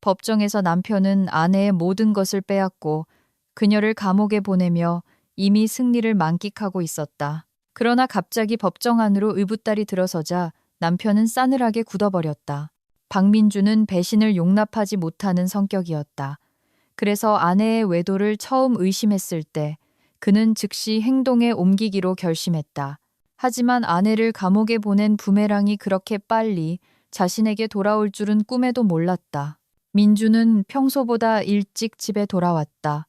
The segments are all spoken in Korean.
법정에서 남편은 아내의 모든 것을 빼앗고 그녀를 감옥에 보내며 이미 승리를 만끽하고 있었다. 그러나 갑자기 법정 안으로 의붓딸이 들어서자 남편은 싸늘하게 굳어버렸다. 박민주는 배신을 용납하지 못하는 성격이었다. 그래서 아내의 외도를 처음 의심했을 때 그는 즉시 행동에 옮기기로 결심했다. 하지만 아내를 감옥에 보낸 부메랑이 그렇게 빨리 자신에게 돌아올 줄은 꿈에도 몰랐다. 민주는 평소보다 일찍 집에 돌아왔다.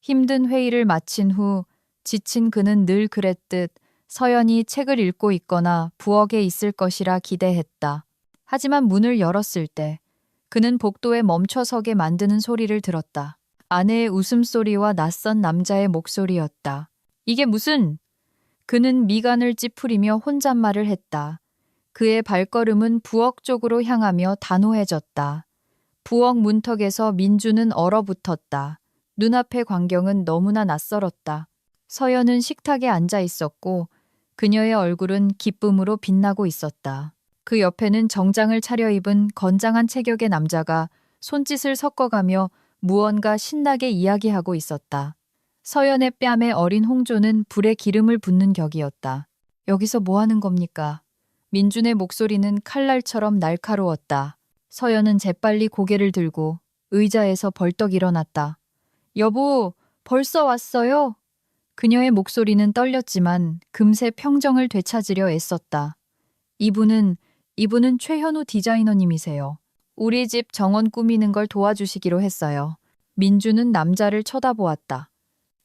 힘든 회의를 마친 후 지친 그는 늘 그랬듯 서연이 책을 읽고 있거나 부엌에 있을 것이라 기대했다. 하지만 문을 열었을 때 그는 복도에 멈춰서게 만드는 소리를 들었다. 아내의 웃음소리와 낯선 남자의 목소리였다. 이게 무슨... 그는 미간을 찌푸리며 혼잣말을 했다. 그의 발걸음은 부엌 쪽으로 향하며 단호해졌다. 부엌 문턱에서 민주는 얼어붙었다. 눈앞의 광경은 너무나 낯설었다. 서연은 식탁에 앉아 있었고 그녀의 얼굴은 기쁨으로 빛나고 있었다. 그 옆에는 정장을 차려입은 건장한 체격의 남자가 손짓을 섞어가며 무언가 신나게 이야기하고 있었다. 서연의 뺨에 어린 홍조는 불에 기름을 붓는 격이었다. 여기서 뭐 하는 겁니까? 민준의 목소리는 칼날처럼 날카로웠다. 서연은 재빨리 고개를 들고 의자에서 벌떡 일어났다. 여보, 벌써 왔어요? 그녀의 목소리는 떨렸지만 금세 평정을 되찾으려 애썼다. 이분은 최현우 디자이너님이세요. 우리 집 정원 꾸미는 걸 도와주시기로 했어요. 민주는 남자를 쳐다보았다.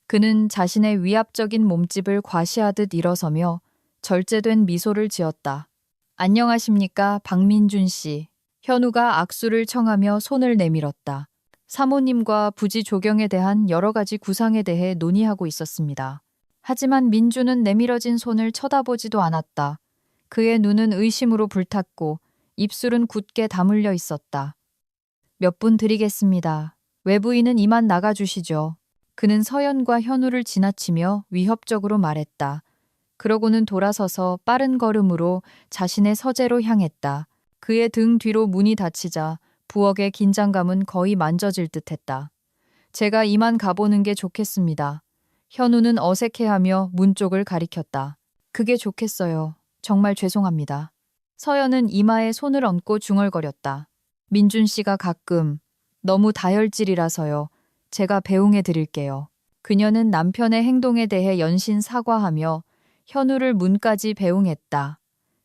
그는 자신의 위압적인 몸집을 과시하듯 일어서며 절제된 미소를 지었다. 안녕하십니까, 박민준 씨. 현우가 악수를 청하며 손을 내밀었다. 사모님과 부지 조경에 대한 여러 가지 구상에 대해 논의하고 있었습니다. 하지만 민주는 내밀어진 손을 쳐다보지도 않았다. 그의 눈은 의심으로 불탔고 입술은 굳게 다물려 있었다. 몇 분 드리겠습니다. 외부인은 이만 나가주시죠. 그는 서연과 현우를 지나치며 위협적으로 말했다. 그러고는 돌아서서 빠른 걸음으로 자신의 서재로 향했다. 그의 등 뒤로 문이 닫히자 부엌의 긴장감은 거의 만져질 듯했다. 제가 이만 가보는 게 좋겠습니다. 현우는 어색해하며 문 쪽을 가리켰다. 그게 좋겠어요. 정말 죄송합니다. 서연은 이마에 손을 얹고 중얼거렸다. 민준 씨가 가끔 너무 다혈질이라서요. 제가 배웅해 드릴게요. 그녀는 남편의 행동에 대해 연신 사과하며 현우를 문까지 배웅했다.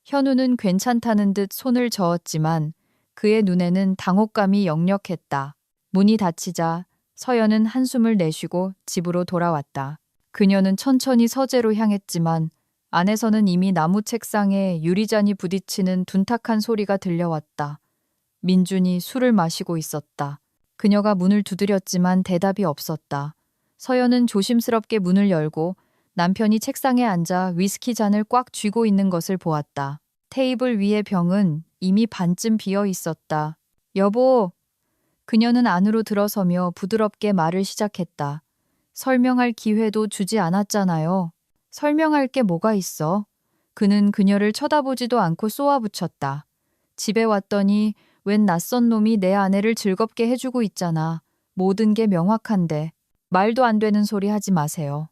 현우는 괜찮다는 듯 손을 저었지만 그의 눈에는 당혹감이 역력했다. 문이 닫히자 서연은 한숨을 내쉬고 집으로 돌아왔다. 그녀는 천천히 서재로 향했지만 안에서는 이미 나무 책상에 유리잔이 부딪히는 둔탁한 소리가 들려왔다. 민준이 술을 마시고 있었다. 그녀가 문을 두드렸지만 대답이 없었다. 서연은 조심스럽게 문을 열고 남편이 책상에 앉아 위스키 잔을 꽉 쥐고 있는 것을 보았다. 테이블 위의 병은 이미 반쯤 비어 있었다. 여보! 그녀는 안으로 들어서며 부드럽게 말을 시작했다. 설명할 기회도 주지 않았잖아요. 설명할 게 뭐가 있어? 그는 그녀를 쳐다보지도 않고 쏘아붙였다. 집에 왔더니 웬 낯선 놈이 내 아내를 즐겁게 해주고 있잖아. 모든 게 명확한데. 말도 안 되는 소리 하지 마세요.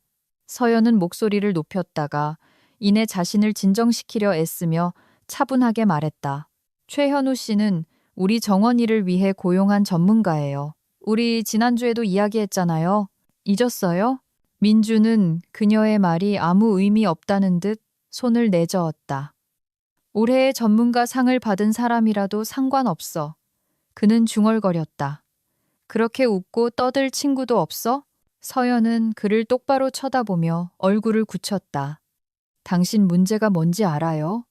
서연은 목소리를 높였다가 이내 자신을 진정시키려 애쓰며 차분하게 말했다. 최현우 씨는 우리 정원이를 위해 고용한 전문가예요. 우리 지난주에도 이야기했잖아요. 잊었어요? 민주는 그녀의 말이 아무 의미 없다는 듯 손을 내저었다. 올해의 전문가 상을 받은 사람이라도 상관없어. 그는 중얼거렸다. 그렇게 웃고 떠들 친구도 없어? 서연은 그를 똑바로 쳐다보며 얼굴을 굳혔다. 당신 문제가 뭔지 알아요?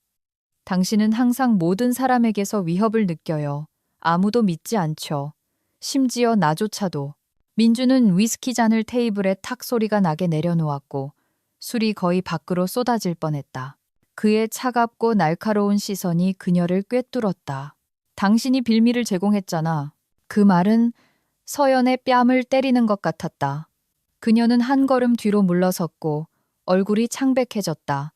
당신은 항상 모든 사람에게서 위협을 느껴요. 아무도 믿지 않죠. 심지어 나조차도. 민주는 위스키 잔을 테이블에 탁 소리가 나게 내려놓았고 술이 거의 밖으로 쏟아질 뻔했다. 그의 차갑고 날카로운 시선이 그녀를 꿰뚫었다. 당신이 빌미를 제공했잖아. 그 말은 서연의 뺨을 때리는 것 같았다. 그녀는 한 걸음 뒤로 물러섰고 얼굴이 창백해졌다.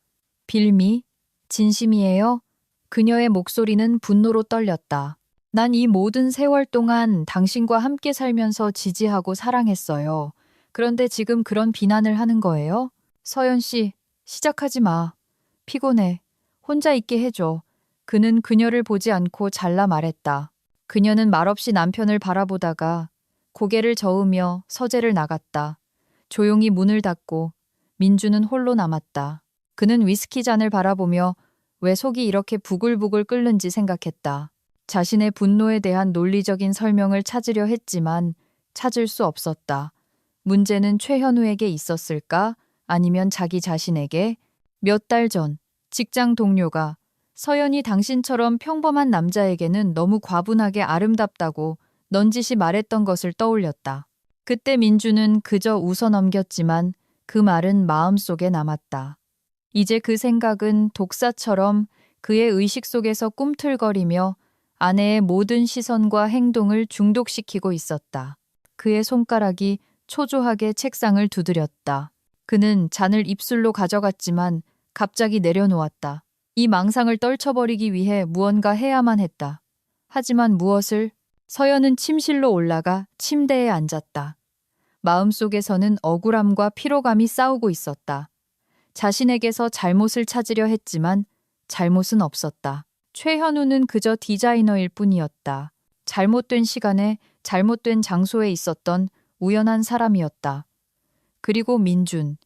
빌미? 진심이에요? 그녀의 목소리는 분노로 떨렸다. 난 이 모든 세월 동안 당신과 함께 살면서 지지하고 사랑했어요. 그런데 지금 그런 비난을 하는 거예요? 서연 씨, 시작하지 마. 피곤해. 혼자 있게 해줘. 그는 그녀를 보지 않고 잘라 말했다. 그녀는 말없이 남편을 바라보다가 고개를 저으며 서재를 나갔다. 조용히 문을 닫고 민주는 홀로 남았다. 그는 위스키 잔을 바라보며 왜 속이 이렇게 부글부글 끓는지 생각했다. 자신의 분노에 대한 논리적인 설명을 찾으려 했지만 찾을 수 없었다. 문제는 최현우에게 있었을까? 아니면 자기 자신에게? 몇 달 전, 직장 동료가 서연이 당신처럼 평범한 남자에게는 너무 과분하게 아름답다고 넌지시 말했던 것을 떠올렸다. 그때 민주는 그저 웃어 넘겼지만 그 말은 마음속에 남았다. 이제 그 생각은 독사처럼 그의 의식 속에서 꿈틀거리며 아내의 모든 시선과 행동을 중독시키고 있었다. 그의 손가락이 초조하게 책상을 두드렸다. 그는 잔을 입술로 가져갔지만 갑자기 내려놓았다. 이 망상을 떨쳐버리기 위해 무언가 해야만 했다. 하지만 무엇을? 서연은 침실로 올라가 침대에 앉았다. 마음속에서는 억울함과 피로감이 싸우고 있었다. 자신에게서 잘못을 찾으려 했지만 잘못은 없었다. 최현우는 그저 디자이너일 뿐이었다. 잘못된 시간에 잘못된 장소에 있었던 우연한 사람이었다. 그리고 민준.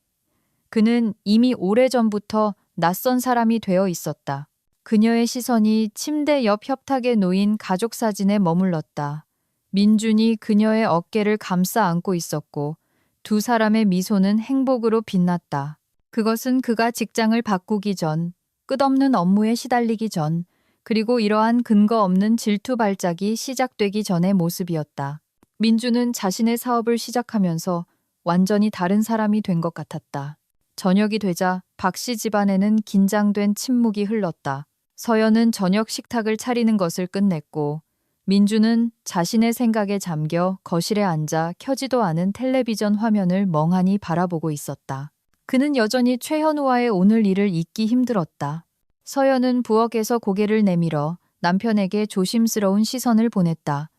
그는 이미 오래전부터 낯선 사람이 되어 있었다. 그녀의 시선이 침대 옆 협탁에 놓인 가족 사진에 머물렀다. 민준이 그녀의 어깨를 감싸 안고 있었고 두 사람의 미소는 행복으로 빛났다. 그것은 그가 직장을 바꾸기 전, 끝없는 업무에 시달리기 전, 그리고 이러한 근거 없는 질투 발작이 시작되기 전의 모습이었다. 민주는 자신의 사업을 시작하면서 완전히 다른 사람이 된 것 같았다. 저녁이 되자 박 씨 집안에는 긴장된 침묵이 흘렀다. 서연은 저녁 식탁을 차리는 것을 끝냈고 민주는 자신의 생각에 잠겨 거실에 앉아 켜지도 않은 텔레비전 화면을 멍하니 바라보고 있었다. 그는 여전히 최현우와의 오늘 일을 잊기 힘들었다. 서연은 부엌에서 고개를 내밀어 남편에게 조심스러운 시선을 보냈다.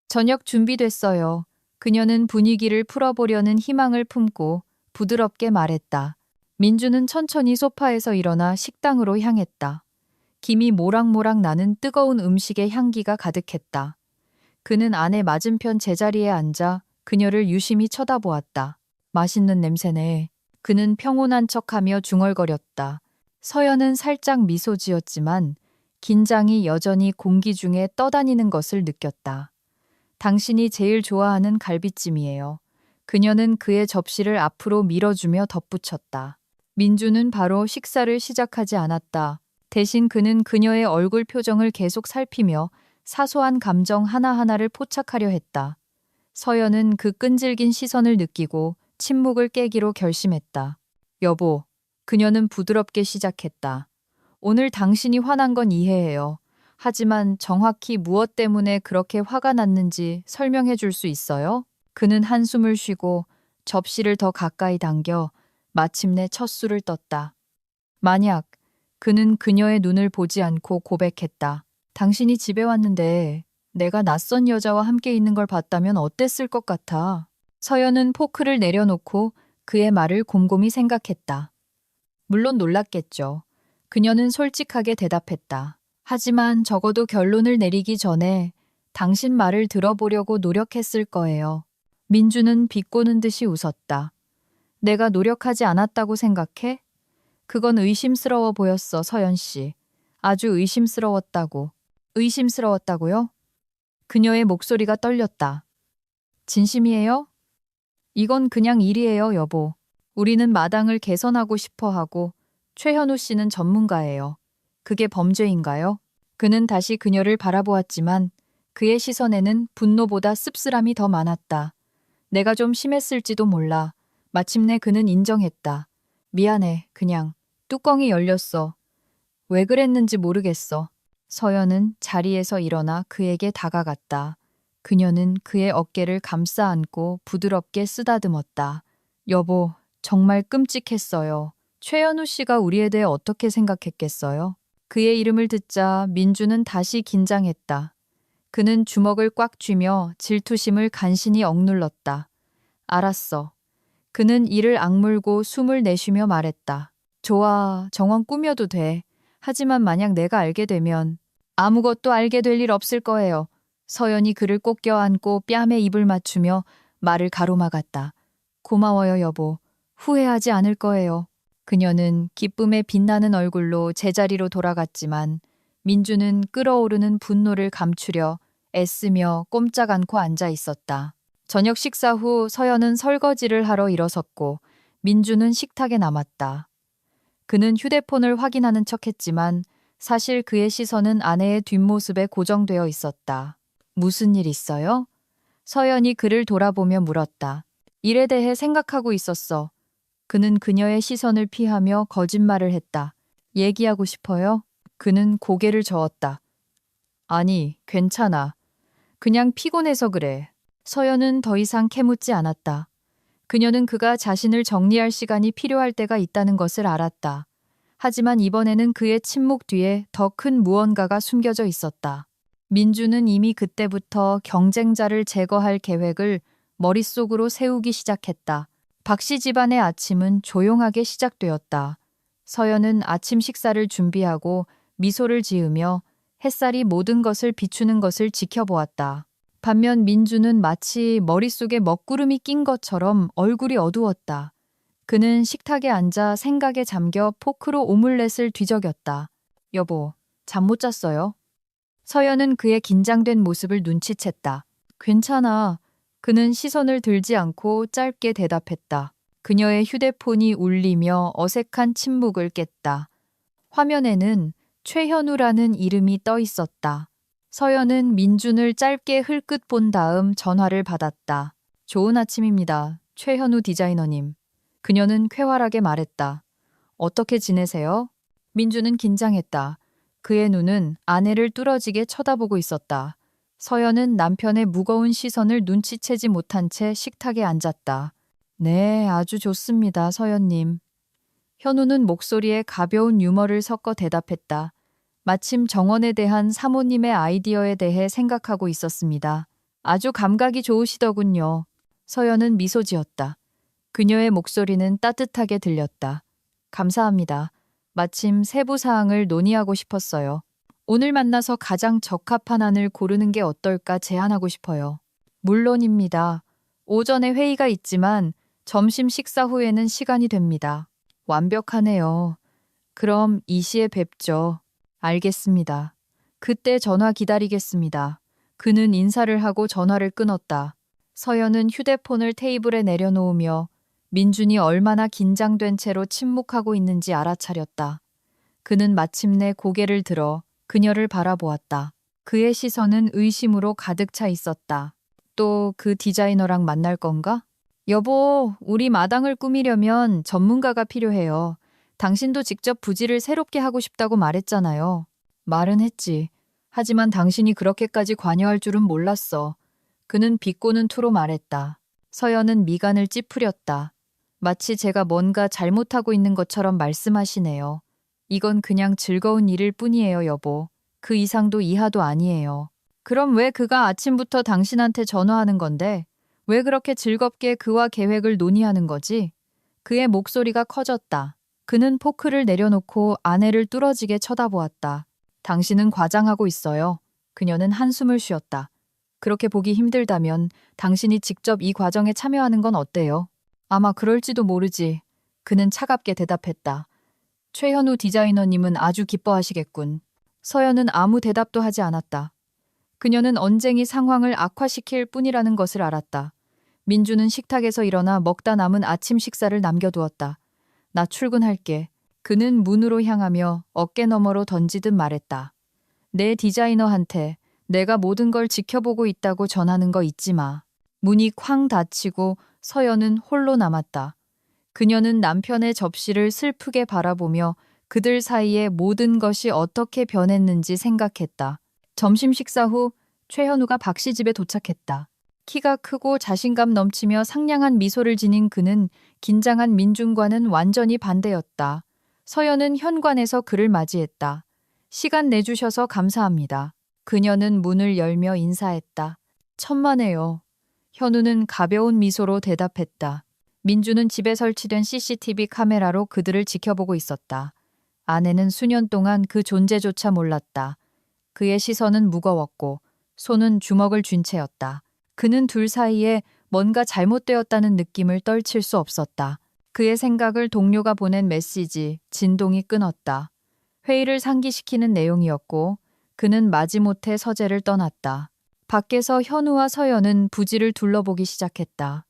저녁 준비됐어요. 그녀는 분위기를 풀어보려는 희망을 품고 부드럽게 말했다. 민주는 천천히 소파에서 일어나 식당으로 향했다. 김이 모락모락 나는 뜨거운 음식의 향기가 가득했다. 그는 아내 맞은편 제자리에 앉아 그녀를 유심히 쳐다보았다. 맛있는 냄새네. 그는 평온한 척하며 중얼거렸다. 서연은 살짝 미소 지었지만 긴장이 여전히 공기 중에 떠다니는 것을 느꼈다. 당신이 제일 좋아하는 갈비찜이에요. 그녀는 그의 접시를 앞으로 밀어주며 덧붙였다. 민주는 바로 식사를 시작하지 않았다. 대신 그는 그녀의 얼굴 표정을 계속 살피며 사소한 감정 하나하나를 포착하려 했다. 서연은 그 끈질긴 시선을 느끼고 침묵을 깨기로 결심했다. 여보, 그녀는 부드럽게 시작했다. 오늘 당신이 화난 건 이해해요. 하지만 정확히 무엇 때문에 그렇게 화가 났는지 설명해 줄 수 있어요? 그는 한숨을 쉬고 접시를 더 가까이 당겨 마침내 첫 술을 떴다. 만약 그는 그녀의 눈을 보지 않고 고백했다. 당신이 집에 왔는데 내가 낯선 여자와 함께 있는 걸 봤다면 어땠을 것 같아? 서연은 포크를 내려놓고 그의 말을 곰곰이 생각했다. 물론 놀랐겠죠. 그녀는 솔직하게 대답했다. 하지만 적어도 결론을 내리기 전에 당신 말을 들어보려고 노력했을 거예요. 민주는 비꼬는 듯이 웃었다. 내가 노력하지 않았다고 생각해? 그건 의심스러워 보였어, 서연 씨. 아주 의심스러웠다고. 의심스러웠다고요? 그녀의 목소리가 떨렸다. 진심이에요? 이건 그냥 일이에요, 여보. 우리는 마당을 개선하고 싶어 하고 최현우 씨는 전문가예요. 그게 범죄인가요? 그는 다시 그녀를 바라보았지만 그의 시선에는 분노보다 씁쓸함이 더 많았다. 내가 좀 심했을지도 몰라. 마침내 그는 인정했다. 미안해, 그냥. 뚜껑이 열렸어. 왜 그랬는지 모르겠어. 서연은 자리에서 일어나 그에게 다가갔다. 그녀는 그의 어깨를 감싸 안고 부드럽게 쓰다듬었다. 여보, 정말 끔찍했어요. 최현우 씨가 우리에 대해 어떻게 생각했겠어요? 그의 이름을 듣자 민주는 다시 긴장했다. 그는 주먹을 꽉 쥐며 질투심을 간신히 억눌렀다. 알았어. 그는 이를 악물고 숨을 내쉬며 말했다. 좋아, 정원 꾸며도 돼. 하지만 만약 내가 알게 되면 아무것도 알게 될 일 없을 거예요. 서연이 그를 꼭 껴안고 뺨에 입을 맞추며 말을 가로막았다. 고마워요, 여보. 후회하지 않을 거예요. 그녀는 기쁨에 빛나는 얼굴로 제자리로 돌아갔지만 민주는 끓어오르는 분노를 감추려 애쓰며 꼼짝 않고 앉아 있었다. 저녁 식사 후 서연은 설거지를 하러 일어섰고 민주는 식탁에 남았다. 그는 휴대폰을 확인하는 척했지만 사실 그의 시선은 아내의 뒷모습에 고정되어 있었다. 무슨 일 있어요? 서연이 그를 돌아보며 물었다. 일에 대해 생각하고 있었어. 그는 그녀의 시선을 피하며 거짓말을 했다. 얘기하고 싶어요? 그는 고개를 저었다. 아니, 괜찮아. 그냥 피곤해서 그래. 서연은 더 이상 캐묻지 않았다. 그녀는 그가 자신을 정리할 시간이 필요할 때가 있다는 것을 알았다. 하지만 이번에는 그의 침묵 뒤에 더 큰 무언가가 숨겨져 있었다. 민주는 이미 그때부터 경쟁자를 제거할 계획을 머릿속으로 세우기 시작했다. 박씨 집안의 아침은 조용하게 시작되었다. 서연은 아침 식사를 준비하고 미소를 지으며 햇살이 모든 것을 비추는 것을 지켜보았다. 반면 민주는 마치 머릿속에 먹구름이 낀 것처럼 얼굴이 어두웠다. 그는 식탁에 앉아 생각에 잠겨 포크로 오믈렛을 뒤적였다. 여보, 잠 못 잤어요? 서연은 그의 긴장된 모습을 눈치챘다. 괜찮아. 그는 시선을 들지 않고 짧게 대답했다. 그녀의 휴대폰이 울리며 어색한 침묵을 깼다. 화면에는 최현우라는 이름이 떠 있었다. 서연은 민준을 짧게 흘끗 본 다음 전화를 받았다. 좋은 아침입니다. 최현우 디자이너님. 그녀는 쾌활하게 말했다. 어떻게 지내세요? 민주는 긴장했다. 그의 눈은 아내를 뚫어지게 쳐다보고 있었다. 서연은 남편의 무거운 시선을 눈치채지 못한 채 식탁에 앉았다. 네, 아주 좋습니다, 서연님. 현우는 목소리에 가벼운 유머를 섞어 대답했다. 마침 정원에 대한 사모님의 아이디어에 대해 생각하고 있었습니다. 아주 감각이 좋으시더군요. 서연은 미소 지었다. 그녀의 목소리는 따뜻하게 들렸다. 감사합니다. 마침 세부 사항을 논의하고 싶었어요. 오늘 만나서 가장 적합한 안을 고르는 게 어떨까 제안하고 싶어요. 물론입니다. 오전에 회의가 있지만 점심 식사 후에는 시간이 됩니다. 완벽하네요. 그럼 2시에 뵙죠. 알겠습니다. 그때 전화 기다리겠습니다. 그는 인사를 하고 전화를 끊었다. 서연은 휴대폰을 테이블에 내려놓으며 민준이 얼마나 긴장된 채로 침묵하고 있는지 알아차렸다. 그는 마침내 고개를 들어 그녀를 바라보았다. 그의 시선은 의심으로 가득 차 있었다. 또 그 디자이너랑 만날 건가? 여보, 우리 마당을 꾸미려면 전문가가 필요해요. 당신도 직접 부지를 새롭게 하고 싶다고 말했잖아요. 말은 했지. 하지만 당신이 그렇게까지 관여할 줄은 몰랐어. 그는 비꼬는 투로 말했다. 서연은 미간을 찌푸렸다. 마치 제가 뭔가 잘못하고 있는 것처럼 말씀하시네요. 이건 그냥 즐거운 일일 뿐이에요, 여보. 그 이상도 이하도 아니에요. 그럼 왜 그가 아침부터 당신한테 전화하는 건데? 왜 그렇게 즐겁게 그와 계획을 논의하는 거지? 그의 목소리가 커졌다. 그는 포크를 내려놓고 아내를 뚫어지게 쳐다보았다. 당신은 과장하고 있어요. 그녀는 한숨을 쉬었다. 그렇게 보기 힘들다면 당신이 직접 이 과정에 참여하는 건 어때요? 아마 그럴지도 모르지. 그는 차갑게 대답했다. 최현우 디자이너님은 아주 기뻐하시겠군. 서연은 아무 대답도 하지 않았다. 그녀는 언쟁이 상황을 악화시킬 뿐이라는 것을 알았다. 민주는 식탁에서 일어나 먹다 남은 아침 식사를 남겨두었다. 나 출근할게. 그는 문으로 향하며 어깨너머로 던지듯 말했다. 내 디자이너한테 내가 모든 걸 지켜보고 있다고 전하는 거 잊지 마. 문이 쾅 닫히고 서연은 홀로 남았다. 그녀는 남편의 접시를 슬프게 바라보며 그들 사이의 모든 것이 어떻게 변했는지 생각했다. 점심 식사 후 최현우가 박씨 집에 도착했다. 키가 크고 자신감 넘치며 상냥한 미소를 지닌 그는 긴장한 민준과는 완전히 반대였다. 서연은 현관에서 그를 맞이했다. 시간 내주셔서 감사합니다. 그녀는 문을 열며 인사했다. 천만에요. 현우는 가벼운 미소로 대답했다. 민주는 집에 설치된 CCTV 카메라로 그들을 지켜보고 있었다. 아내는 수년 동안 그 존재조차 몰랐다. 그의 시선은 무거웠고 손은 주먹을 쥔 채였다. 그는 둘 사이에 뭔가 잘못되었다는 느낌을 떨칠 수 없었다. 그의 생각을 동료가 보낸 메시지, 진동이 끊었다. 회의를 상기시키는 내용이었고 그는 마지못해 서재를 떠났다. 밖에서 현우와 서연은 부지를 둘러보기 시작했다.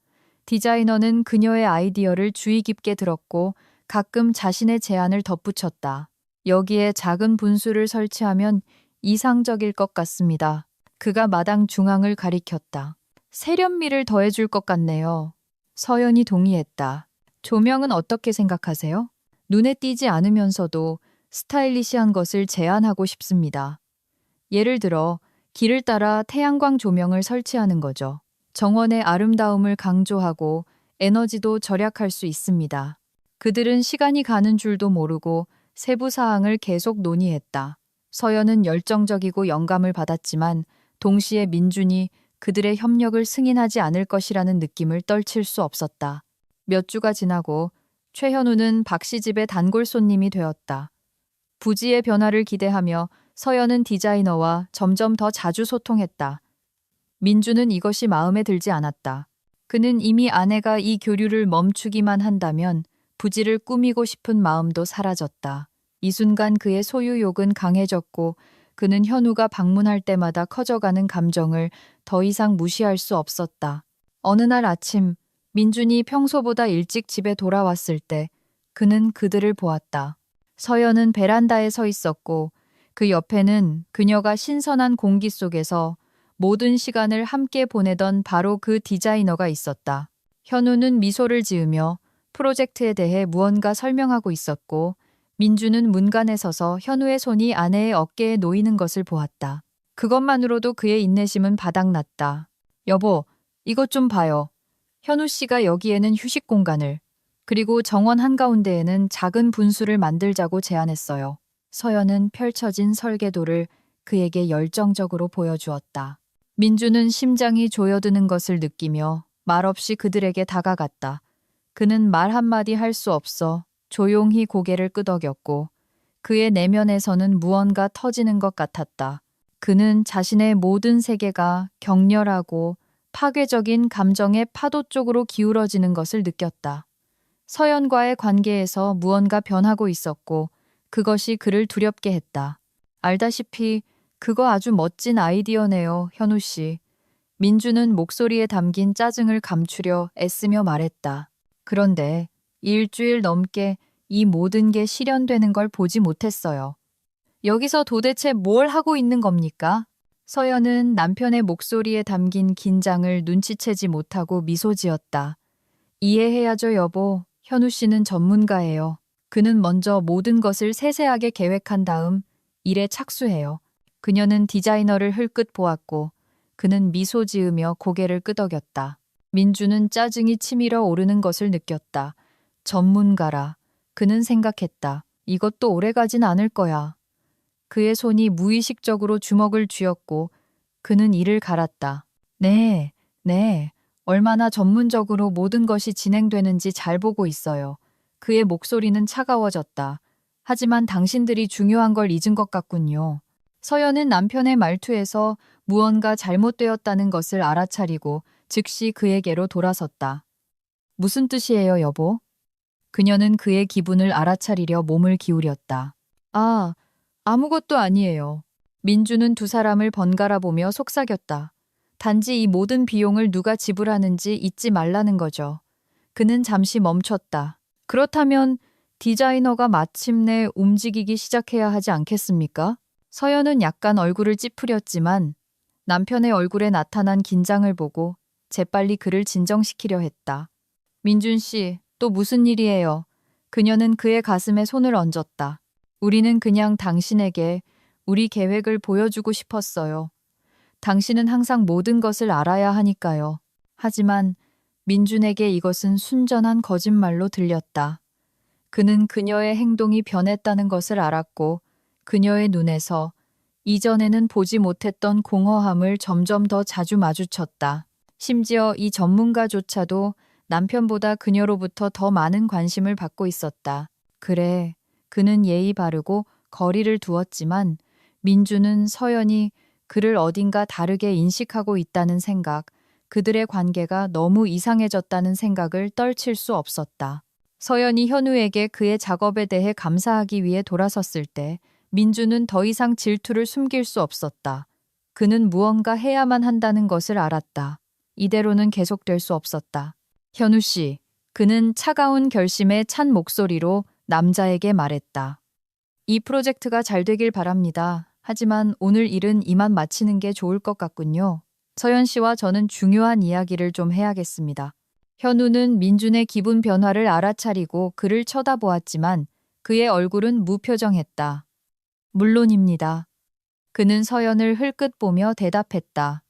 디자이너는 그녀의 아이디어를 주의 깊게 들었고 가끔 자신의 제안을 덧붙였다. 여기에 작은 분수를 설치하면 이상적일 것 같습니다. 그가 마당 중앙을 가리켰다. 세련미를 더해줄 것 같네요. 서연이 동의했다. 조명은 어떻게 생각하세요? 눈에 띄지 않으면서도 스타일리시한 것을 제안하고 싶습니다. 예를 들어 길을 따라 태양광 조명을 설치하는 거죠. 정원의 아름다움을 강조하고 에너지도 절약할 수 있습니다. 그들은 시간이 가는 줄도 모르고 세부 사항을 계속 논의했다. 서연은 열정적이고 영감을 받았지만 동시에 민준이 그들의 협력을 승인하지 않을 것이라는 느낌을 떨칠 수 없었다. 몇 주가 지나고 최현우는 박 씨 집의 단골 손님이 되었다. 부지의 변화를 기대하며 서연은 디자이너와 점점 더 자주 소통했다. 민주는 이것이 마음에 들지 않았다. 그는 이미 아내가 이 교류를 멈추기만 한다면 부지를 꾸미고 싶은 마음도 사라졌다. 이 순간 그의 소유욕은 강해졌고 그는 현우가 방문할 때마다 커져가는 감정을 더 이상 무시할 수 없었다. 어느 날 아침 민준이 평소보다 일찍 집에 돌아왔을 때 그는 그들을 보았다. 서연은 베란다에 서 있었고 그 옆에는 그녀가 신선한 공기 속에서 모든 시간을 함께 보내던 바로 그 디자이너가 있었다. 현우는 미소를 지으며 프로젝트에 대해 무언가 설명하고 있었고 민주는 문간에 서서 현우의 손이 아내의 어깨에 놓이는 것을 보았다. 그것만으로도 그의 인내심은 바닥났다. 여보, 이것 좀 봐요. 현우 씨가 여기에는 휴식 공간을, 그리고 정원 한가운데에는 작은 분수를 만들자고 제안했어요. 서연은 펼쳐진 설계도를 그에게 열정적으로 보여주었다. 민주는 심장이 조여드는 것을 느끼며 말없이 그들에게 다가갔다. 그는 말 한마디 할 수 없어 조용히 고개를 끄덕였고 그의 내면에서는 무언가 터지는 것 같았다. 그는 자신의 모든 세계가 격렬하고 파괴적인 감정의 파도 쪽으로 기울어지는 것을 느꼈다. 서연과의 관계에서 무언가 변하고 있었고 그것이 그를 두렵게 했다. 알다시피 그거 아주 멋진 아이디어네요, 현우 씨. 민주는 목소리에 담긴 짜증을 감추려 애쓰며 말했다. 그런데 일주일 넘게 이 모든 게 실현되는 걸 보지 못했어요. 여기서 도대체 뭘 하고 있는 겁니까? 서연은 남편의 목소리에 담긴 긴장을 눈치채지 못하고 미소 지었다. 이해해야죠, 여보. 현우 씨는 전문가예요. 그는 먼저 모든 것을 세세하게 계획한 다음 일에 착수해요. 그녀는 디자이너를 흘끗 보았고 그는 미소 지으며 고개를 끄덕였다. 민주는 짜증이 치밀어 오르는 것을 느꼈다. 전문가라. 그는 생각했다. 이것도 오래가진 않을 거야. 그의 손이 무의식적으로 주먹을 쥐었고 그는 이를 갈았다. 네, 네. 얼마나 전문적으로 모든 것이 진행되는지 잘 보고 있어요. 그의 목소리는 차가워졌다. 하지만 당신들이 중요한 걸 잊은 것 같군요. 서연은 남편의 말투에서 무언가 잘못되었다는 것을 알아차리고 즉시 그에게로 돌아섰다. 무슨 뜻이에요, 여보? 그녀는 그의 기분을 알아차리려 몸을 기울였다. 아, 아무것도 아니에요. 민주는 두 사람을 번갈아 보며 속삭였다. 단지 이 모든 비용을 누가 지불하는지 잊지 말라는 거죠. 그는 잠시 멈췄다. 그렇다면 디자이너가 마침내 움직이기 시작해야 하지 않겠습니까? 서연은 약간 얼굴을 찌푸렸지만 남편의 얼굴에 나타난 긴장을 보고 재빨리 그를 진정시키려 했다. 민준 씨, 또 무슨 일이에요? 그녀는 그의 가슴에 손을 얹었다. 우리는 그냥 당신에게 우리 계획을 보여주고 싶었어요. 당신은 항상 모든 것을 알아야 하니까요. 하지만 민준에게 이것은 순전한 거짓말로 들렸다. 그는 그녀의 행동이 변했다는 것을 알았고 그녀의 눈에서 이전에는 보지 못했던 공허함을 점점 더 자주 마주쳤다. 심지어 이 전문가조차도 남편보다 그녀로부터 더 많은 관심을 받고 있었다. 그래, 그는 예의 바르고 거리를 두었지만 민주는 서연이 그를 어딘가 다르게 인식하고 있다는 생각, 그들의 관계가 너무 이상해졌다는 생각을 떨칠 수 없었다. 서연이 현우에게 그의 작업에 대해 감사하기 위해 돌아섰을 때 민주는 더 이상 질투를 숨길 수 없었다. 그는 무언가 해야만 한다는 것을 알았다. 이대로는 계속될 수 없었다. 현우 씨, 그는 차가운 결심에 찬 목소리로 남자에게 말했다. 이 프로젝트가 잘 되길 바랍니다. 하지만 오늘 일은 이만 마치는 게 좋을 것 같군요. 서연 씨와 저는 중요한 이야기를 좀 해야겠습니다. 현우는 민준의 기분 변화를 알아차리고 그를 쳐다보았지만 그의 얼굴은 무표정했다. 물론입니다. 그는 서연을 흘끗 보며 대답했다.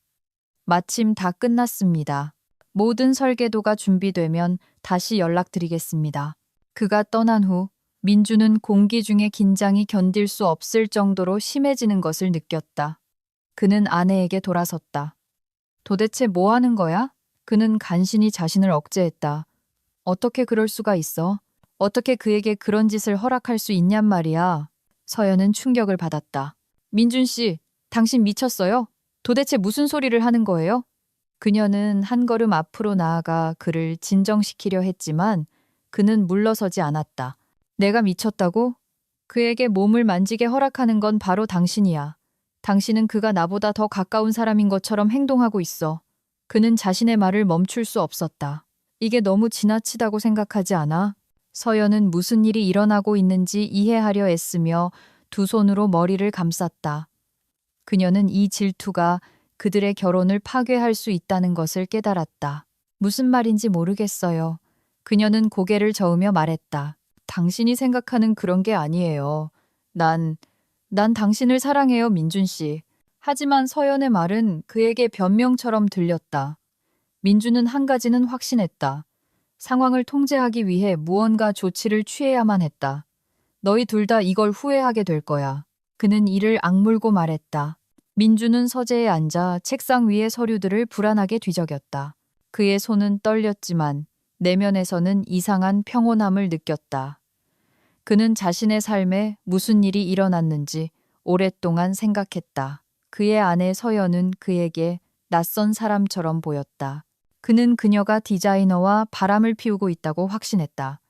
마침 다 끝났습니다. 모든 설계도가 준비되면 다시 연락드리겠습니다. 그가 떠난 후 민주는 공기 중의 긴장이 견딜 수 없을 정도로 심해지는 것을 느꼈다. 그는 아내에게 돌아섰다. 도대체 뭐 하는 거야? 그는 간신히 자신을 억제했다. 어떻게 그럴 수가 있어? 어떻게 그에게 그런 짓을 허락할 수 있냔 말이야. 서연은 충격을 받았다. 민준 씨, 당신 미쳤어요? 도대체 무슨 소리를 하는 거예요? 그녀는 한 걸음 앞으로 나아가 그를 진정시키려 했지만 그는 물러서지 않았다. 내가 미쳤다고? 그에게 몸을 만지게 허락하는 건 바로 당신이야. 당신은 그가 나보다 더 가까운 사람인 것처럼 행동하고 있어. 그는 자신의 말을 멈출 수 없었다. 이게 너무 지나치다고 생각하지 않아? 서연은 무슨 일이 일어나고 있는지 이해하려 애쓰며 두 손으로 머리를 감쌌다. 그녀는 이 질투가 그들의 결혼을 파괴할 수 있다는 것을 깨달았다. 무슨 말인지 모르겠어요. 그녀는 고개를 저으며 말했다. 당신이 생각하는 그런 게 아니에요. 난 당신을 사랑해요, 민준 씨. 하지만 서연의 말은 그에게 변명처럼 들렸다. 민준은 한 가지는 확신했다. 상황을 통제하기 위해 무언가 조치를 취해야만 했다. 너희 둘 다 이걸 후회하게 될 거야. 그는 이를 악물고 말했다. 민주는 서재에 앉아 책상 위의 서류들을 불안하게 뒤적였다. 그의 손은 떨렸지만 내면에서는 이상한 평온함을 느꼈다. 그는 자신의 삶에 무슨 일이 일어났는지 오랫동안 생각했다. 그의 아내 서연은 그에게 낯선 사람처럼 보였다. 그는 그녀가 디자이너와 바람을 피우고 있다고 확신했다.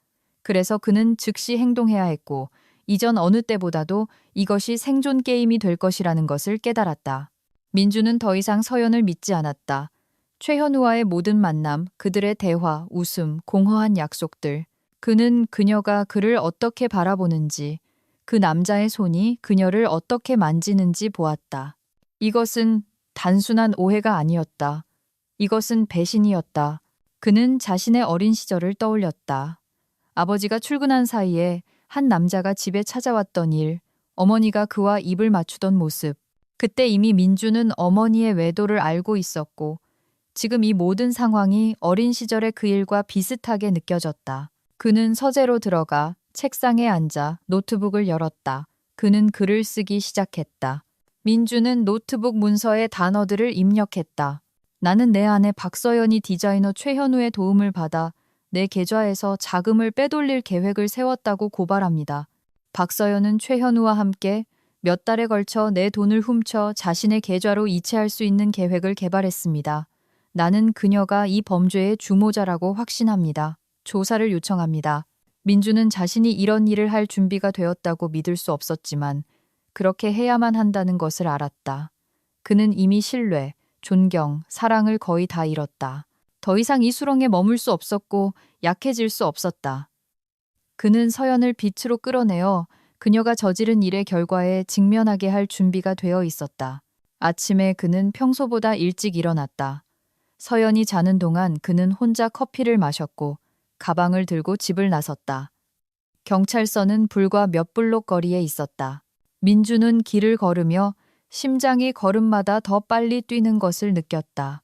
그래서 그는 즉시 행동해야 했고 이전 어느 때보다도 이것이 생존 게임이 될 것이라는 것을 깨달았다. 민주는 더 이상 서연을 믿지 않았다. 최현우와의 모든 만남, 그들의 대화, 웃음, 공허한 약속들. 그는 그녀가 그를 어떻게 바라보는지, 그 남자의 손이 그녀를 어떻게 만지는지 보았다. 이것은 단순한 오해가 아니었다. 이것은 배신이었다. 그는 자신의 어린 시절을 떠올렸다. 아버지가 출근한 사이에 한 남자가 집에 찾아왔던 일, 어머니가 그와 입을 맞추던 모습. 그때 이미 민주는 어머니의 외도를 알고 있었고 지금 이 모든 상황이 어린 시절의 그 일과 비슷하게 느껴졌다. 그는 서재로 들어가 책상에 앉아 노트북을 열었다. 그는 글을 쓰기 시작했다. 민주는 노트북 문서에 단어들을 입력했다. 나는 내 아내 박서연이 디자이너 최현우의 도움을 받아 내 계좌에서 자금을 빼돌릴 계획을 세웠다고 고발합니다. 박서연은 최현우와 함께 몇 달에 걸쳐 내 돈을 훔쳐 자신의 계좌로 이체할 수 있는 계획을 개발했습니다. 나는 그녀가 이 범죄의 주모자라고 확신합니다. 조사를 요청합니다. 민주는 자신이 이런 일을 할 준비가 되었다고 믿을 수 없었지만 그렇게 해야만 한다는 것을 알았다. 그는 이미 신뢰, 존경, 사랑을 거의 다 잃었다. 더 이상 이 수렁에 머물 수 없었고 약해질 수 없었다. 그는 서연을 빛으로 끌어내어 그녀가 저지른 일의 결과에 직면하게 할 준비가 되어 있었다. 아침에 그는 평소보다 일찍 일어났다. 서연이 자는 동안 그는 혼자 커피를 마셨고 가방을 들고 집을 나섰다. 경찰서는 불과 몇 블록 거리에 있었다. 민주는 길을 걸으며 심장이 걸음마다 더 빨리 뛰는 것을 느꼈다.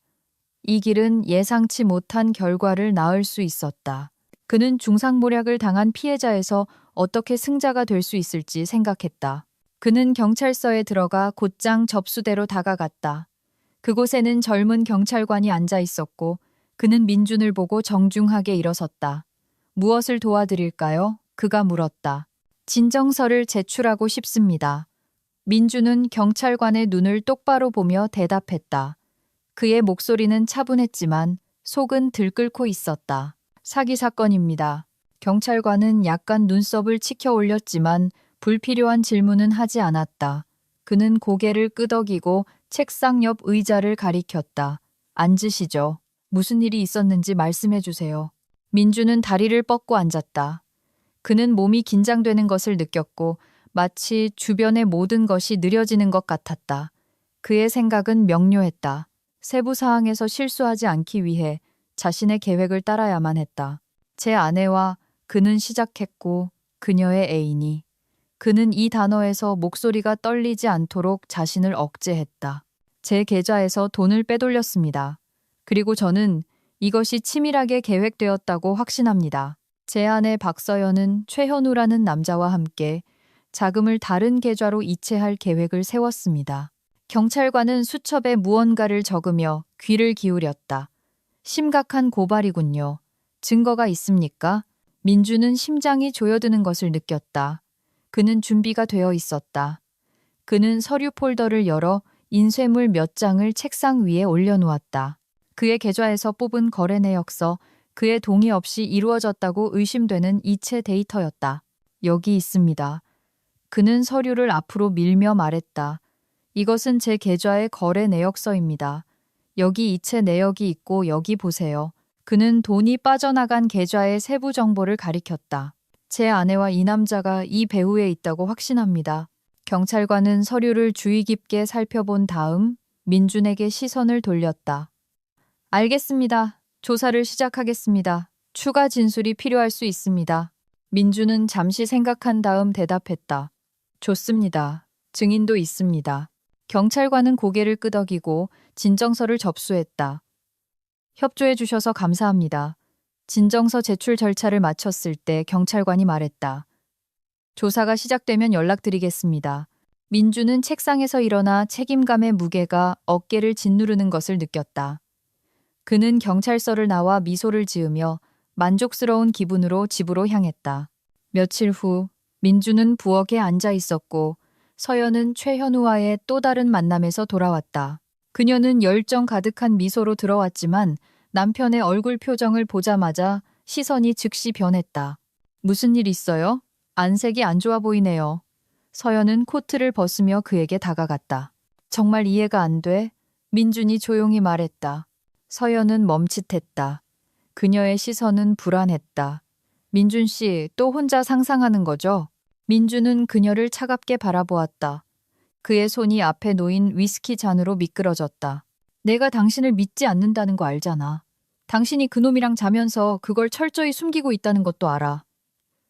이 길은 예상치 못한 결과를 낳을 수 있었다. 그는 중상모략을 당한 피해자에서 어떻게 승자가 될 수 있을지 생각했다. 그는 경찰서에 들어가 곧장 접수대로 다가갔다. 그곳에는 젊은 경찰관이 앉아 있었고 그는 민준을 보고 정중하게 일어섰다. 무엇을 도와드릴까요? 그가 물었다. 진정서를 제출하고 싶습니다. 민준은 경찰관의 눈을 똑바로 보며 대답했다. 그의 목소리는 차분했지만 속은 들끓고 있었다. 사기 사건입니다. 경찰관은 약간 눈썹을 치켜 올렸지만 불필요한 질문은 하지 않았다. 그는 고개를 끄덕이고 책상 옆 의자를 가리켰다. 앉으시죠. 무슨 일이 있었는지 말씀해 주세요. 민주는 다리를 뻗고 앉았다. 그는 몸이 긴장되는 것을 느꼈고 마치 주변의 모든 것이 느려지는 것 같았다. 그의 생각은 명료했다. 세부 사항에서 실수하지 않기 위해 자신의 계획을 따라야만 했다. 제 아내와 그는 시작했고 그녀의 애인이. 그는 이 단어에서 목소리가 떨리지 않도록 자신을 억제했다. 제 계좌에서 돈을 빼돌렸습니다. 그리고 저는 이것이 치밀하게 계획되었다고 확신합니다. 제 아내 박서연은 최현우라는 남자와 함께 자금을 다른 계좌로 이체할 계획을 세웠습니다. 경찰관은 수첩에 무언가를 적으며 귀를 기울였다. 심각한 고발이군요. 증거가 있습니까? 민주는 심장이 조여드는 것을 느꼈다. 그는 준비가 되어 있었다. 그는 서류 폴더를 열어 인쇄물 몇 장을 책상 위에 올려놓았다. 그의 계좌에서 뽑은 거래 내역서, 그의 동의 없이 이루어졌다고 의심되는 이체 데이터였다. 여기 있습니다. 그는 서류를 앞으로 밀며 말했다. 이것은 제 계좌의 거래 내역서입니다. 여기 이체 내역이 있고 여기 보세요. 그는 돈이 빠져나간 계좌의 세부 정보를 가리켰다. 제 아내와 이 남자가 이 배후에 있다고 확신합니다. 경찰관은 서류를 주의 깊게 살펴본 다음 민준에게 시선을 돌렸다. 알겠습니다. 조사를 시작하겠습니다. 추가 진술이 필요할 수 있습니다. 민준은 잠시 생각한 다음 대답했다. 좋습니다. 증인도 있습니다. 경찰관은 고개를 끄덕이고 진정서를 접수했다. 협조해 주셔서 감사합니다. 진정서 제출 절차를 마쳤을 때 경찰관이 말했다. 조사가 시작되면 연락드리겠습니다. 민주는 책상에서 일어나 책임감의 무게가 어깨를 짓누르는 것을 느꼈다. 그는 경찰서를 나와 미소를 지으며 만족스러운 기분으로 집으로 향했다. 며칠 후 민주는 부엌에 앉아 있었고 서연은 최현우와의 또 다른 만남에서 돌아왔다. 그녀는 열정 가득한 미소로 들어왔지만 남편의 얼굴 표정을 보자마자 시선이 즉시 변했다. 무슨 일 있어요? 안색이 안 좋아 보이네요. 서연은 코트를 벗으며 그에게 다가갔다. 정말 이해가 안 돼? 민준이 조용히 말했다. 서연은 멈칫했다. 그녀의 시선은 불안했다. 민준 씨, 또 혼자 상상하는 거죠? 민준은 그녀를 차갑게 바라보았다. 그의 손이 앞에 놓인 위스키 잔으로 미끄러졌다. 내가 당신을 믿지 않는다는 거 알잖아. 당신이 그놈이랑 자면서 그걸 철저히 숨기고 있다는 것도 알아.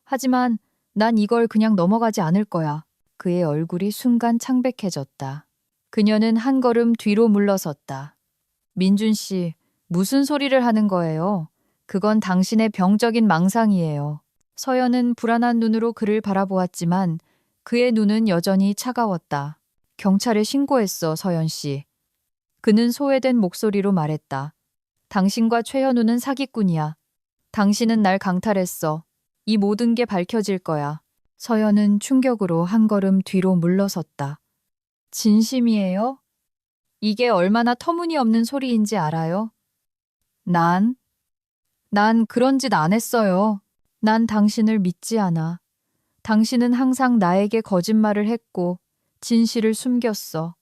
하지만 난 이걸 그냥 넘어가지 않을 거야. 그의 얼굴이 순간 창백해졌다. 그녀는 한 걸음 뒤로 물러섰다. 민준 씨, 무슨 소리를 하는 거예요? 그건 당신의 병적인 망상이에요. 서연은 불안한 눈으로 그를 바라보았지만 그의 눈은 여전히 차가웠다. 경찰에 신고했어, 서연 씨. 그는 소외된 목소리로 말했다. 당신과 최현우는 사기꾼이야. 당신은 날 강탈했어. 이 모든 게 밝혀질 거야. 서연은 충격으로 한 걸음 뒤로 물러섰다. 진심이에요? 이게 얼마나 터무니없는 소리인지 알아요? 난 그런 짓 안 했어요. 난 당신을 믿지 않아. 당신은 항상 나에게 거짓말을 했고 진실을 숨겼어.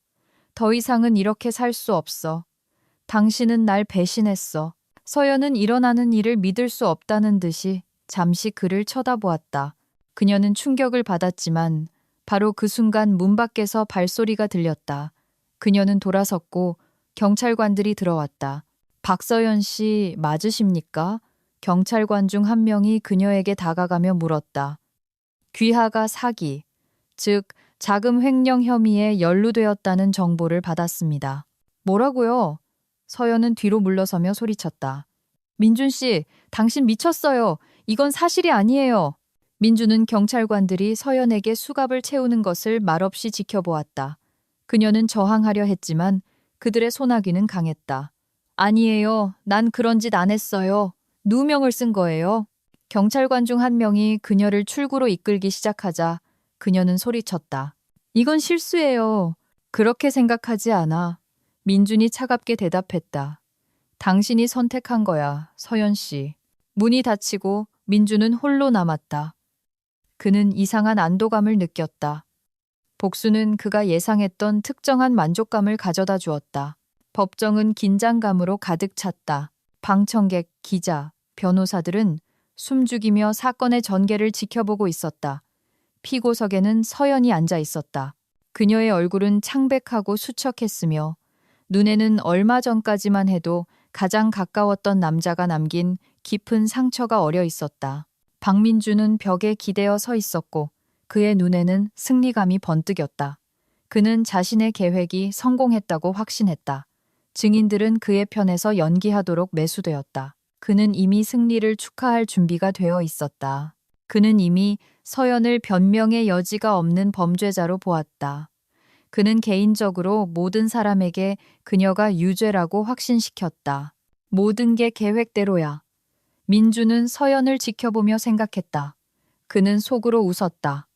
더 이상은 이렇게 살 수 없어. 당신은 날 배신했어. 서연은 일어나는 일을 믿을 수 없다는 듯이 잠시 그를 쳐다보았다. 그녀는 충격을 받았지만 바로 그 순간 문 밖에서 발소리가 들렸다. 그녀는 돌아섰고 경찰관들이 들어왔다. 박서연 씨 맞으십니까? 경찰관 중 한 명이 그녀에게 다가가며 물었다. 귀하가 사기, 즉 자금 횡령 혐의에 연루되었다는 정보를 받았습니다. 뭐라고요? 서연은 뒤로 물러서며 소리쳤다. 민준 씨, 당신 미쳤어요. 이건 사실이 아니에요. 민주는 경찰관들이 서연에게 수갑을 채우는 것을 말없이 지켜보았다. 그녀는 저항하려 했지만 그들의 소나기는 강했다. 아니에요. 난 그런 짓 안 했어요. 누명을 쓴 거예요. 경찰관 중 한 명이 그녀를 출구로 이끌기 시작하자 그녀는 소리쳤다. 이건 실수예요. 그렇게 생각하지 않아. 민준이 차갑게 대답했다. 당신이 선택한 거야, 서연 씨. 문이 닫히고 민준은 홀로 남았다. 그는 이상한 안도감을 느꼈다. 복수는 그가 예상했던 특정한 만족감을 가져다 주었다. 법정은 긴장감으로 가득 찼다. 방청객, 기자, 변호사들은 숨죽이며 사건의 전개를 지켜보고 있었다. 피고석에는 서연이 앉아 있었다. 그녀의 얼굴은 창백하고 수척했으며 눈에는 얼마 전까지만 해도 가장 가까웠던 남자가 남긴 깊은 상처가 어려 있었다. 박민주는 벽에 기대어 서 있었고 그의 눈에는 승리감이 번뜩였다. 그는 자신의 계획이 성공했다고 확신했다. 증인들은 그의 편에서 연기하도록 매수되었다. 그는 이미 승리를 축하할 준비가 되어 있었다. 그는 이미 서연을 변명의 여지가 없는 범죄자로 보았다. 그는 개인적으로 모든 사람에게 그녀가 유죄라고 확신시켰다. 모든 게 계획대로야. 민주는 서연을 지켜보며 생각했다. 그는 속으로 웃었다.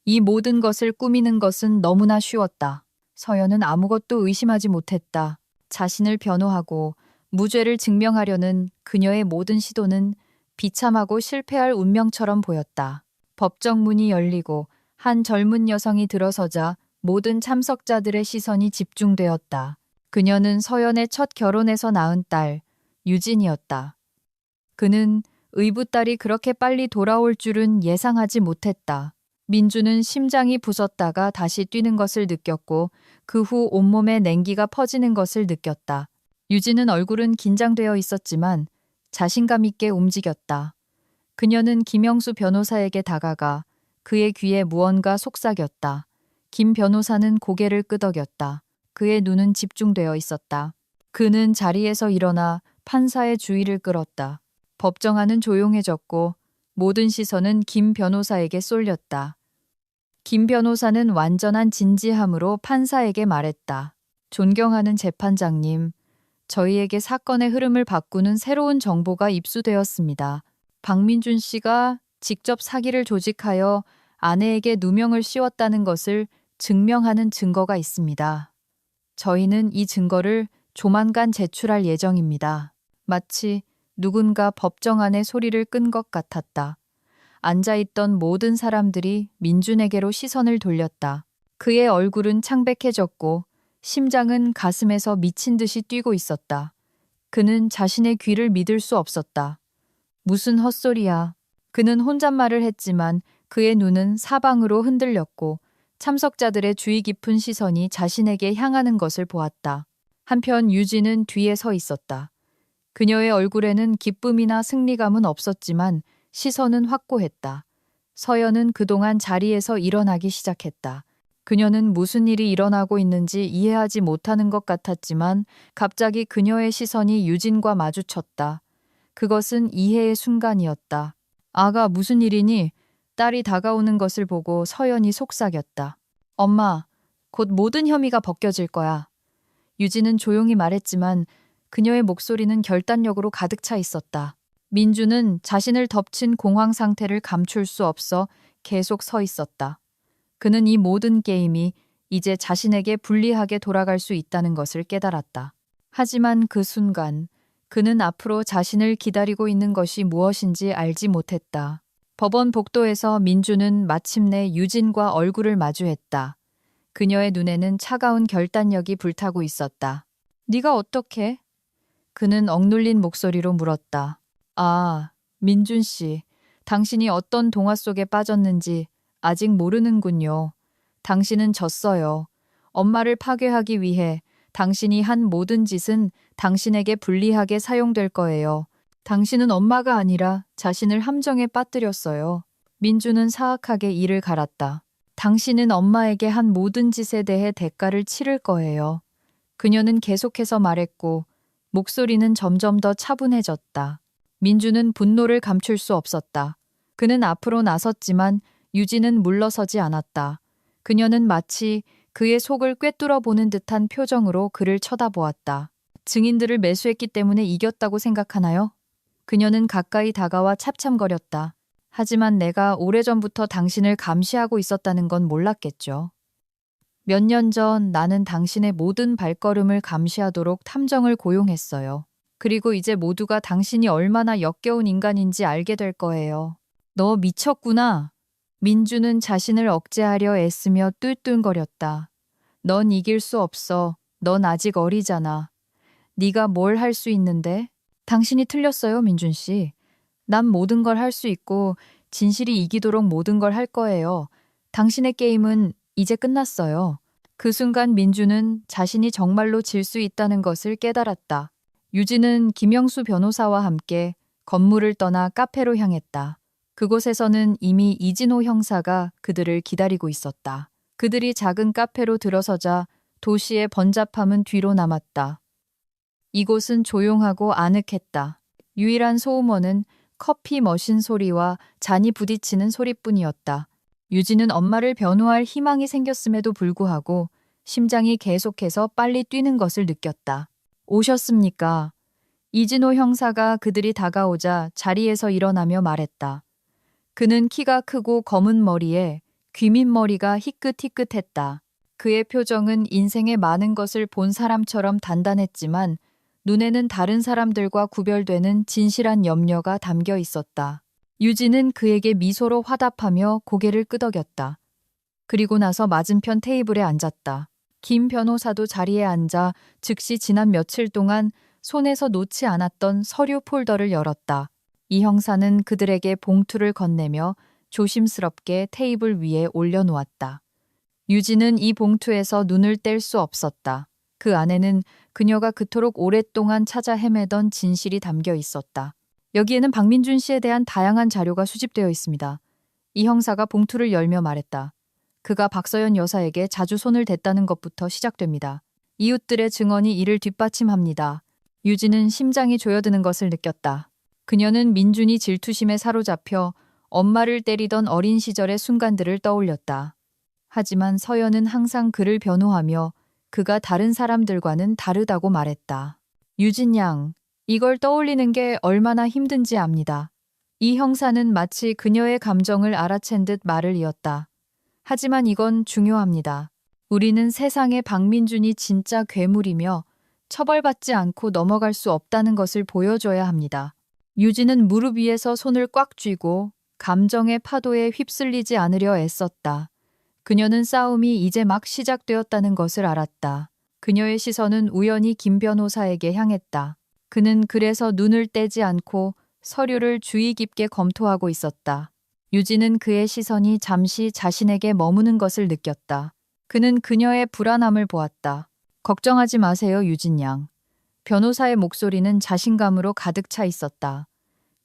이 모든 것을 꾸미는 것은 너무나 쉬웠다. 서연은 아무것도 의심하지 못했다. 자신을 변호하고 무죄를 증명하려는 그녀의 모든 시도는 비참하고 실패할 운명처럼 보였다. 법정 문이 열리고 한 젊은 여성이 들어서자 모든 참석자들의 시선이 집중되었다. 그녀는 서연의 첫 결혼에서 낳은 딸, 유진이었다. 그는 의붓딸이 그렇게 빨리 돌아올 줄은 예상하지 못했다. 민주는 심장이 부섰다가 다시 뛰는 것을 느꼈고 그 후 온몸에 냉기가 퍼지는 것을 느꼈다. 유진은 얼굴은 긴장되어 있었지만 자신감 있게 움직였다. 그녀는 김영수 변호사에게 다가가 그의 귀에 무언가 속삭였다. 김 변호사는 고개를 끄덕였다. 그의 눈은 집중되어 있었다. 그는 자리에서 일어나 판사의 주의를 끌었다. 법정안은 조용해졌고 모든 시선은 김 변호사에게 쏠렸다. 김 변호사는 완전한 진지함으로 판사에게 말했다. 존경하는 재판장님, 저희에게 사건의 흐름을 바꾸는 새로운 정보가 입수되었습니다. 박민준 씨가 직접 사기를 조직하여 아내에게 누명을 씌웠다는 것을 증명하는 증거가 있습니다. 저희는 이 증거를 조만간 제출할 예정입니다. 마치 누군가 법정 안에 소리를 끈 것 같았다. 앉아있던 모든 사람들이 민준에게로 시선을 돌렸다. 그의 얼굴은 창백해졌고 심장은 가슴에서 미친 듯이 뛰고 있었다. 그는 자신의 귀를 믿을 수 없었다. 무슨 헛소리야. 그는 혼잣말을 했지만 그의 눈은 사방으로 흔들렸고 참석자들의 주의 깊은 시선이 자신에게 향하는 것을 보았다. 한편 유진은 뒤에 서 있었다. 그녀의 얼굴에는 기쁨이나 승리감은 없었지만 시선은 확고했다. 서연은 그동안 자리에서 일어나기 시작했다. 그녀는 무슨 일이 일어나고 있는지 이해하지 못하는 것 같았지만 갑자기 그녀의 시선이 유진과 마주쳤다. 그것은 이해의 순간이었다. 아가 무슨 일이니? 딸이 다가오는 것을 보고 서연이 속삭였다. 엄마, 곧 모든 혐의가 벗겨질 거야. 유진은 조용히 말했지만 그녀의 목소리는 결단력으로 가득 차 있었다. 민주는 자신을 덮친 공황 상태를 감출 수 없어 계속 서 있었다. 그는 이 모든 게임이 이제 자신에게 불리하게 돌아갈 수 있다는 것을 깨달았다. 하지만 그 순간 그는 앞으로 자신을 기다리고 있는 것이 무엇인지 알지 못했다. 법원 복도에서 민주는 마침내 유진과 얼굴을 마주했다. 그녀의 눈에는 차가운 결단력이 불타고 있었다. 네가 어떻게? 그는 억눌린 목소리로 물었다. 아, 민준 씨, 당신이 어떤 동화 속에 빠졌는지 아직 모르는군요. 당신은 졌어요. 엄마를 파괴하기 위해 당신이 한 모든 짓은 당신에게 불리하게 사용될 거예요. 당신은 엄마가 아니라 자신을 함정에 빠뜨렸어요. 민주는 사악하게 이를 갈았다. 당신은 엄마에게 한 모든 짓에 대해 대가를 치를 거예요. 그녀는 계속해서 말했고 목소리는 점점 더 차분해졌다. 민주는 분노를 감출 수 없었다. 그는 앞으로 나섰지만 유진은 물러서지 않았다. 그녀는 마치 그의 속을 꿰뚫어 보는 듯한 표정으로 그를 쳐다보았다. 증인들을 매수했기 때문에 이겼다고 생각하나요? 그녀는 가까이 다가와 참참거렸다. 하지만 내가 오래전부터 당신을 감시하고 있었다는 건 몰랐겠죠. 몇 년 전 나는 당신의 모든 발걸음을 감시하도록 탐정을 고용했어요. 그리고 이제 모두가 당신이 얼마나 역겨운 인간인지 알게 될 거예요. 너 미쳤구나. 민주는 자신을 억제하려 애쓰며 뚠뚠거렸다. 넌 이길 수 없어. 넌 아직 어리잖아. 네가 뭘 할 수 있는데? 당신이 틀렸어요, 민준 씨. 난 모든 걸 할 수 있고 진실이 이기도록 모든 걸 할 거예요. 당신의 게임은 이제 끝났어요. 그 순간 민주는 자신이 정말로 질 수 있다는 것을 깨달았다. 유진은 김영수 변호사와 함께 건물을 떠나 카페로 향했다. 그곳에서는 이미 이진호 형사가 그들을 기다리고 있었다. 그들이 작은 카페로 들어서자 도시의 번잡함은 뒤로 남았다. 이곳은 조용하고 아늑했다. 유일한 소음원은 커피 머신 소리와 잔이 부딪히는 소리뿐이었다. 유진은 엄마를 변호할 희망이 생겼음에도 불구하고 심장이 계속해서 빨리 뛰는 것을 느꼈다. 오셨습니까? 이진호 형사가 그들이 다가오자 자리에서 일어나며 말했다. 그는 키가 크고 검은 머리에 귀밑머리가 희끗희끗했다. 그의 표정은 인생의 많은 것을 본 사람처럼 단단했지만 눈에는 다른 사람들과 구별되는 진실한 염려가 담겨 있었다. 유진은 그에게 미소로 화답하며 고개를 끄덕였다. 그리고 나서 맞은편 테이블에 앉았다. 김 변호사도 자리에 앉아 즉시 지난 며칠 동안 손에서 놓지 않았던 서류 폴더를 열었다. 이 형사는 그들에게 봉투를 건네며 조심스럽게 테이블 위에 올려놓았다. 유진은 이 봉투에서 눈을 뗄 수 없었다. 그 안에는 그녀가 그토록 오랫동안 찾아 헤매던 진실이 담겨 있었다. 여기에는 박민준 씨에 대한 다양한 자료가 수집되어 있습니다. 이 형사가 봉투를 열며 말했다. 그가 박서연 여사에게 자주 손을 댔다는 것부터 시작됩니다. 이웃들의 증언이 이를 뒷받침합니다. 유진은 심장이 조여드는 것을 느꼈다. 그녀는 민준이 질투심에 사로잡혀 엄마를 때리던 어린 시절의 순간들을 떠올렸다. 하지만 서연은 항상 그를 변호하며 그가 다른 사람들과는 다르다고 말했다. 유진 양, 이걸 떠올리는 게 얼마나 힘든지 압니다. 이 형사는 마치 그녀의 감정을 알아챈 듯 말을 이었다. 하지만 이건 중요합니다. 우리는 세상에 박민준이 진짜 괴물이며 처벌받지 않고 넘어갈 수 없다는 것을 보여줘야 합니다. 유진은 무릎 위에서 손을 꽉 쥐고 감정의 파도에 휩쓸리지 않으려 애썼다. 그녀는 싸움이 이제 막 시작되었다는 것을 알았다. 그녀의 시선은 우연히 김 변호사에게 향했다. 그는 그래서 눈을 떼지 않고 서류를 주의 깊게 검토하고 있었다. 유진은 그의 시선이 잠시 자신에게 머무는 것을 느꼈다. 그는 그녀의 불안함을 보았다. 걱정하지 마세요, 유진 양. 변호사의 목소리는 자신감으로 가득 차 있었다.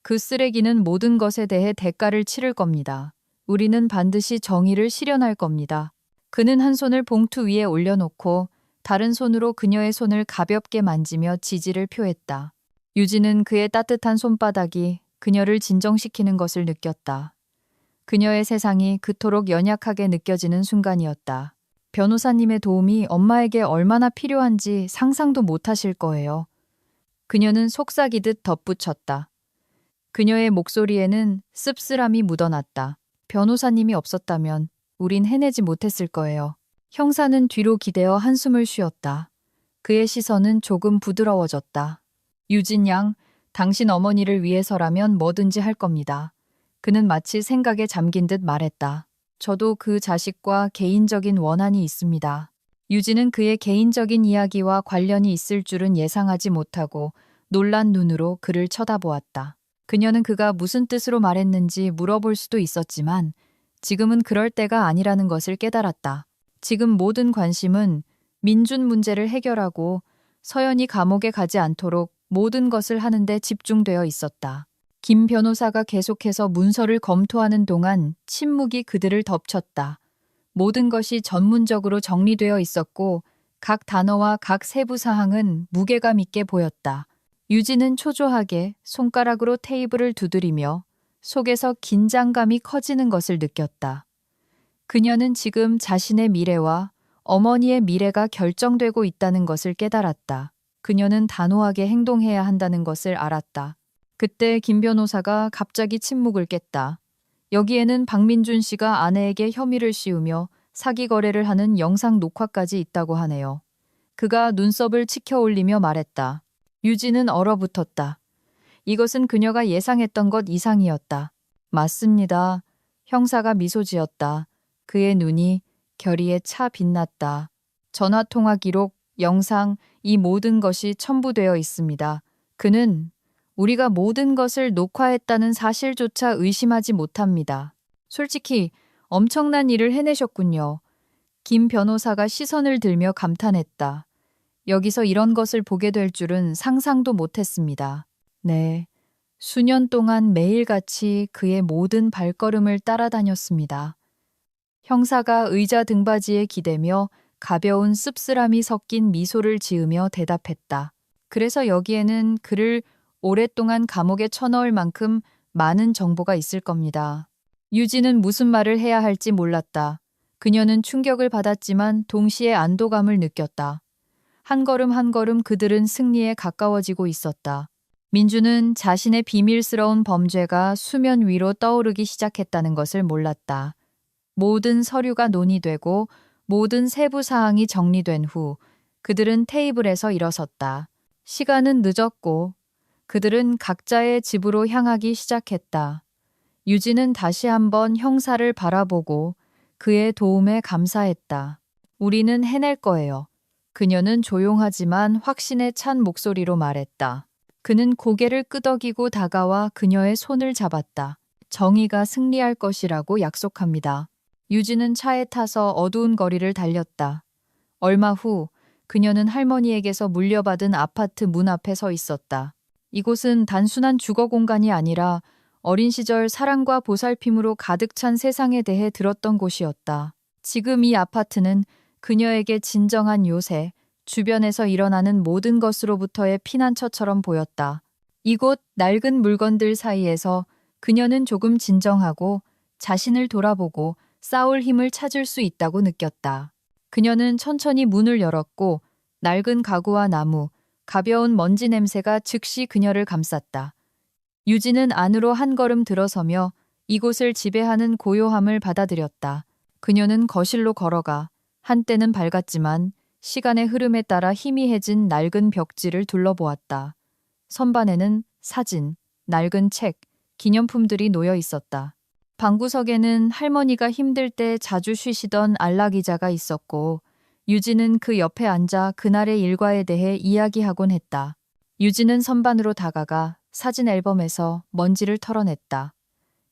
그 쓰레기는 모든 것에 대해 대가를 치를 겁니다. 우리는 반드시 정의를 실현할 겁니다. 그는 한 손을 봉투 위에 올려놓고 다른 손으로 그녀의 손을 가볍게 만지며 지지를 표했다. 유진은 그의 따뜻한 손바닥이 그녀를 진정시키는 것을 느꼈다. 그녀의 세상이 그토록 연약하게 느껴지는 순간이었다. 변호사님의 도움이 엄마에게 얼마나 필요한지 상상도 못하실 거예요. 그녀는 속삭이듯 덧붙였다. 그녀의 목소리에는 씁쓸함이 묻어났다. 변호사님이 없었다면 우린 해내지 못했을 거예요. 형사는 뒤로 기대어 한숨을 쉬었다. 그의 시선은 조금 부드러워졌다. 유진 양, 당신 어머니를 위해서라면 뭐든지 할 겁니다. 그는 마치 생각에 잠긴 듯 말했다. 저도 그 자식과 개인적인 원한이 있습니다. 유진은 그의 개인적인 이야기와 관련이 있을 줄은 예상하지 못하고 놀란 눈으로 그를 쳐다보았다. 그녀는 그가 무슨 뜻으로 말했는지 물어볼 수도 있었지만 지금은 그럴 때가 아니라는 것을 깨달았다. 지금 모든 관심은 민준 문제를 해결하고 서연이 감옥에 가지 않도록 모든 것을 하는데 집중되어 있었다. 김 변호사가 계속해서 문서를 검토하는 동안 침묵이 그들을 덮쳤다. 모든 것이 전문적으로 정리되어 있었고 각 단어와 각 세부 사항은 무게감 있게 보였다. 유진은 초조하게 손가락으로 테이블을 두드리며 속에서 긴장감이 커지는 것을 느꼈다. 그녀는 지금 자신의 미래와 어머니의 미래가 결정되고 있다는 것을 깨달았다. 그녀는 단호하게 행동해야 한다는 것을 알았다. 그때 김 변호사가 갑자기 침묵을 깼다. 여기에는 박민준 씨가 아내에게 혐의를 씌우며 사기 거래를 하는 영상 녹화까지 있다고 하네요. 그가 눈썹을 치켜 올리며 말했다. 유진은 얼어붙었다. 이것은 그녀가 예상했던 것 이상이었다. 맞습니다. 형사가 미소 지었다. 그의 눈이 결의에 차 빛났다. 전화통화 기록, 영상, 이 모든 것이 첨부되어 있습니다. 그는 우리가 모든 것을 녹화했다는 사실조차 의심하지 못합니다. 솔직히 엄청난 일을 해내셨군요. 김 변호사가 시선을 들며 감탄했다. 여기서 이런 것을 보게 될 줄은 상상도 못했습니다. 네. 수년 동안 매일같이 그의 모든 발걸음을 따라다녔습니다. 형사가 의자 등받이에 기대며 가벼운 씁쓸함이 섞인 미소를 지으며 대답했다. 그래서 여기에는 그를 오랫동안 감옥에 쳐넣을 만큼 많은 정보가 있을 겁니다. 유진은 무슨 말을 해야 할지 몰랐다. 그녀는 충격을 받았지만 동시에 안도감을 느꼈다. 한 걸음 한 걸음 그들은 승리에 가까워지고 있었다. 민주는 자신의 비밀스러운 범죄가 수면 위로 떠오르기 시작했다는 것을 몰랐다. 모든 서류가 논의되고 모든 세부 사항이 정리된 후 그들은 테이블에서 일어섰다. 시간은 늦었고 그들은 각자의 집으로 향하기 시작했다. 유진은 다시 한번 형사를 바라보고 그의 도움에 감사했다. 우리는 해낼 거예요. 그녀는 조용하지만 확신에 찬 목소리로 말했다. 그는 고개를 끄덕이고 다가와 그녀의 손을 잡았다. 정의가 승리할 것이라고 약속합니다. 유진은 차에 타서 어두운 거리를 달렸다. 얼마 후 그녀는 할머니에게서 물려받은 아파트 문 앞에 서 있었다. 이곳은 단순한 주거 공간이 아니라 어린 시절 사랑과 보살핌으로 가득 찬 세상에 대해 들었던 곳이었다. 지금 이 아파트는 그녀에게 진정한 요새, 주변에서 일어나는 모든 것으로부터의 피난처처럼 보였다. 이곳 낡은 물건들 사이에서 그녀는 조금 진정하고 자신을 돌아보고 싸울 힘을 찾을 수 있다고 느꼈다. 그녀는 천천히 문을 열었고 낡은 가구와 나무, 가벼운 먼지 냄새가 즉시 그녀를 감쌌다. 유진은 안으로 한 걸음 들어서며 이곳을 지배하는 고요함을 받아들였다. 그녀는 거실로 걸어가 한때는 밝았지만 시간의 흐름에 따라 희미해진 낡은 벽지를 둘러보았다. 선반에는 사진, 낡은 책, 기념품들이 놓여 있었다. 방구석에는 할머니가 힘들 때 자주 쉬시던 안락의자가 있었고 유진은 그 옆에 앉아 그날의 일과에 대해 이야기하곤 했다. 유진은 선반으로 다가가 사진 앨범에서 먼지를 털어냈다.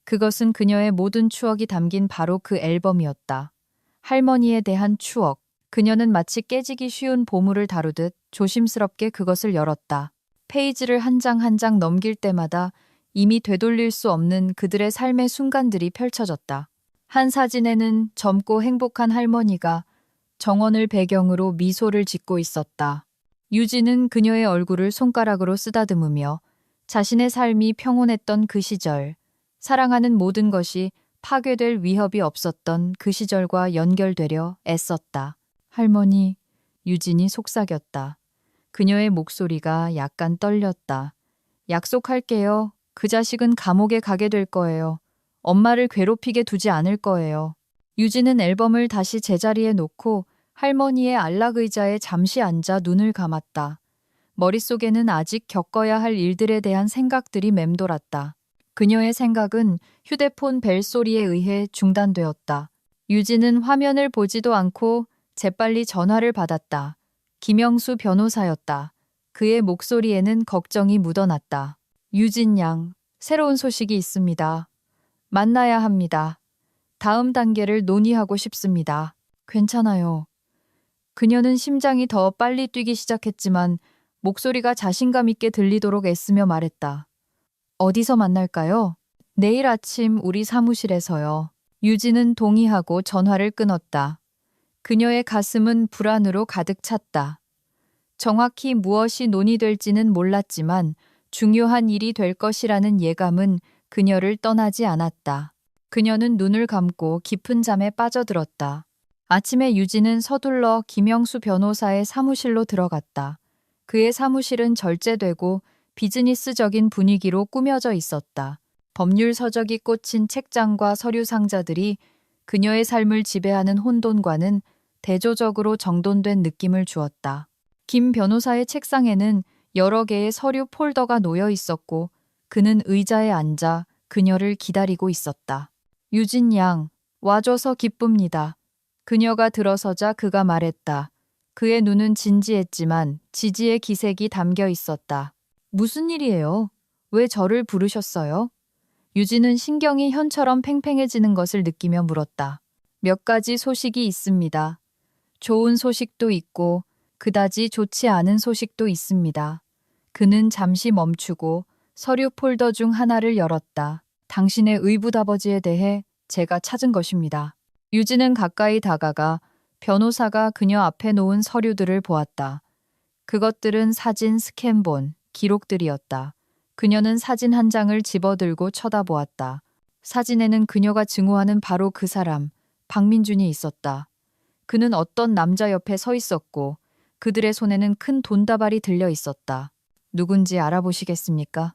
그것은 그녀의 모든 추억이 담긴 바로 그 앨범이었다. 할머니에 대한 추억. 그녀는 마치 깨지기 쉬운 보물을 다루듯 조심스럽게 그것을 열었다. 페이지를 한 장 한 장 넘길 때마다 이미 되돌릴 수 없는 그들의 삶의 순간들이 펼쳐졌다. 한 사진에는 젊고 행복한 할머니가 정원을 배경으로 미소를 짓고 있었다. 유진은 그녀의 얼굴을 손가락으로 쓰다듬으며 자신의 삶이 평온했던 그 시절, 사랑하는 모든 것이 파괴될 위협이 없었던 그 시절과 연결되려 애썼다. 할머니, 유진이 속삭였다. 그녀의 목소리가 약간 떨렸다. 약속할게요. 그 자식은 감옥에 가게 될 거예요. 엄마를 괴롭히게 두지 않을 거예요. 유진은 앨범을 다시 제자리에 놓고 할머니의 안락의자에 잠시 앉아 눈을 감았다. 머릿속에는 아직 겪어야 할 일들에 대한 생각들이 맴돌았다. 그녀의 생각은 휴대폰 벨소리에 의해 중단되었다. 유진은 화면을 보지도 않고 재빨리 전화를 받았다. 김영수 변호사였다. 그의 목소리에는 걱정이 묻어났다. 유진 양, 새로운 소식이 있습니다. 만나야 합니다. 다음 단계를 논의하고 싶습니다. 괜찮아요. 그녀는 심장이 더 빨리 뛰기 시작했지만 목소리가 자신감 있게 들리도록 애쓰며 말했다. 어디서 만날까요? 내일 아침 우리 사무실에서요. 유진은 동의하고 전화를 끊었다. 그녀의 가슴은 불안으로 가득 찼다. 정확히 무엇이 논의될지는 몰랐지만 중요한 일이 될 것이라는 예감은 그녀를 떠나지 않았다. 그녀는 눈을 감고 깊은 잠에 빠져들었다. 아침에 유진은 서둘러 김영수 변호사의 사무실로 들어갔다. 그의 사무실은 절제되고 비즈니스적인 분위기로 꾸며져 있었다. 법률 서적이 꽂힌 책장과 서류 상자들이 그녀의 삶을 지배하는 혼돈과는 대조적으로 정돈된 느낌을 주었다. 김 변호사의 책상에는 여러 개의 서류 폴더가 놓여 있었고 그는 의자에 앉아 그녀를 기다리고 있었다. 유진 양, 와줘서 기쁩니다. 그녀가 들어서자 그가 말했다. 그의 눈은 진지했지만 지지의 기색이 담겨 있었다. 무슨 일이에요? 왜 저를 부르셨어요? 유진은 신경이 현처럼 팽팽해지는 것을 느끼며 물었다. 몇 가지 소식이 있습니다. 좋은 소식도 있고 그다지 좋지 않은 소식도 있습니다. 그는 잠시 멈추고 서류 폴더 중 하나를 열었다. 당신의 의붓아버지에 대해 제가 찾은 것입니다. 유진은 가까이 다가가 변호사가 그녀 앞에 놓은 서류들을 보았다. 그것들은 사진 스캔본, 기록들이었다. 그녀는 사진 한 장을 집어들고 쳐다보았다. 사진에는 그녀가 증오하는 바로 그 사람, 박민준이 있었다. 그는 어떤 남자 옆에 서 있었고 그들의 손에는 큰 돈다발이 들려 있었다. 누군지 알아보시겠습니까?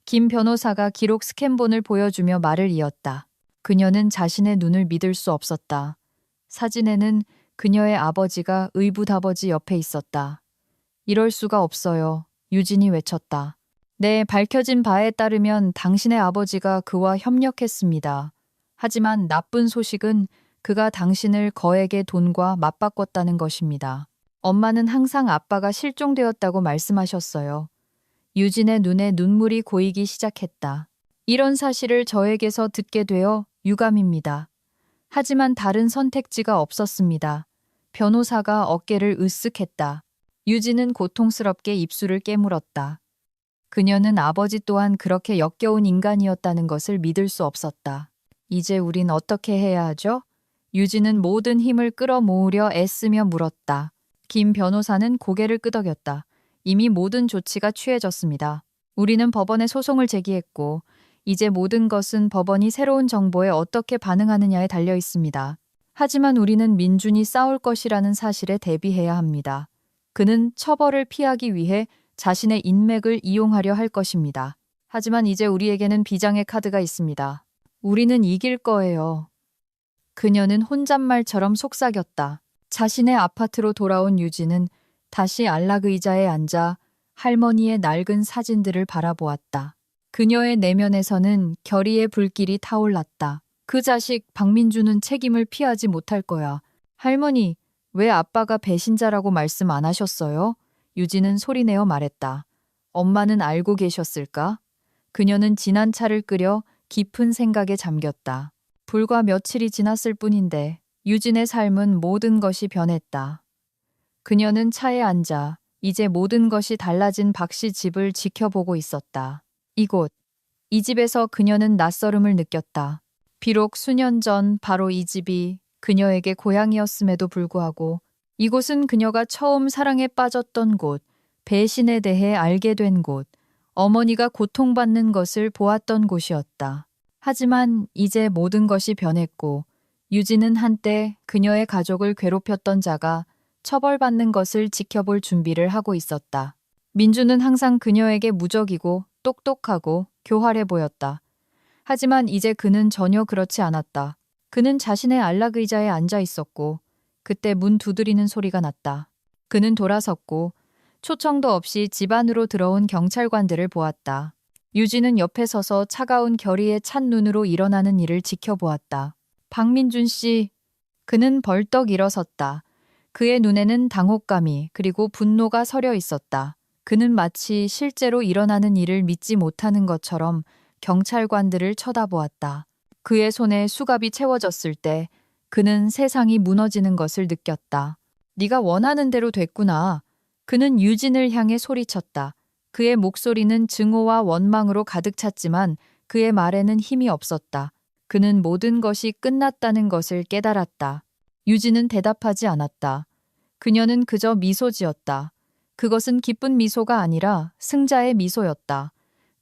김 변호사가 기록 스캔본을 보여주며 말을 이었다. 그녀는 자신의 눈을 믿을 수 없었다. 사진에는 그녀의 아버지가 의붓아버지 옆에 있었다. 이럴 수가 없어요. 유진이 외쳤다. 네, 밝혀진 바에 따르면 당신의 아버지가 그와 협력했습니다. 하지만 나쁜 소식은 그가 당신을 거액의 돈과 맞바꿨다는 것입니다. 엄마는 항상 아빠가 실종되었다고 말씀하셨어요. 유진의 눈에 눈물이 고이기 시작했다. 이런 사실을 저에게서 듣게 되어 유감입니다. 하지만 다른 선택지가 없었습니다. 변호사가 어깨를 으쓱했다. 유진은 고통스럽게 입술을 깨물었다. 그녀는 아버지 또한 그렇게 역겨운 인간이었다는 것을 믿을 수 없었다. 이제 우린 어떻게 해야 하죠? 유진은 모든 힘을 끌어모으려 애쓰며 물었다. 김 변호사는 고개를 끄덕였다. 이미 모든 조치가 취해졌습니다. 우리는 법원에 소송을 제기했고 이제 모든 것은 법원이 새로운 정보에 어떻게 반응하느냐에 달려 있습니다. 하지만 우리는 민준이 싸울 것이라는 사실에 대비해야 합니다. 그는 처벌을 피하기 위해 자신의 인맥을 이용하려 할 것입니다. 하지만 이제 우리에게는 비장의 카드가 있습니다. 우리는 이길 거예요. 그녀는 혼잣말처럼 속삭였다. 자신의 아파트로 돌아온 유진은 다시 안락 의자에 앉아 할머니의 낡은 사진들을 바라보았다. 그녀의 내면에서는 결의의 불길이 타올랐다. 그 자식 박민주는 책임을 피하지 못할 거야. 할머니, 왜 아빠가 배신자라고 말씀 안 하셨어요? 유진은 소리내어 말했다. 엄마는 알고 계셨을까? 그녀는 진한 차를 끓여 깊은 생각에 잠겼다. 불과 며칠이 지났을 뿐인데 유진의 삶은 모든 것이 변했다. 그녀는 차에 앉아 이제 모든 것이 달라진 박씨 집을 지켜보고 있었다. 이곳, 이 집에서 그녀는 낯설음을 느꼈다. 비록 수년 전 바로 이 집이 그녀에게 고향이었음에도 불구하고 이곳은 그녀가 처음 사랑에 빠졌던 곳, 배신에 대해 알게 된 곳, 어머니가 고통받는 것을 보았던 곳이었다. 하지만 이제 모든 것이 변했고 유진은 한때 그녀의 가족을 괴롭혔던 자가 처벌받는 것을 지켜볼 준비를 하고 있었다. 민주는 항상 그녀에게 무적이고 똑똑하고 교활해 보였다. 하지만 이제 그는 전혀 그렇지 않았다. 그는 자신의 안락 의자에 앉아 있었고 그때 문 두드리는 소리가 났다. 그는 돌아섰고 초청도 없이 집 안으로 들어온 경찰관들을 보았다. 유진은 옆에 서서 차가운 결의에 찬 눈으로 일어나는 일을 지켜보았다. 박민준 씨. 그는 벌떡 일어섰다. 그의 눈에는 당혹감이 그리고 분노가 서려 있었다. 그는 마치 실제로 일어나는 일을 믿지 못하는 것처럼 경찰관들을 쳐다보았다. 그의 손에 수갑이 채워졌을 때 그는 세상이 무너지는 것을 느꼈다. 네가 원하는 대로 됐구나. 그는 유진을 향해 소리쳤다. 그의 목소리는 증오와 원망으로 가득 찼지만 그의 말에는 힘이 없었다. 그는 모든 것이 끝났다는 것을 깨달았다. 유진은 대답하지 않았다. 그녀는 그저 미소 지었다. 그것은 기쁜 미소가 아니라 승자의 미소였다.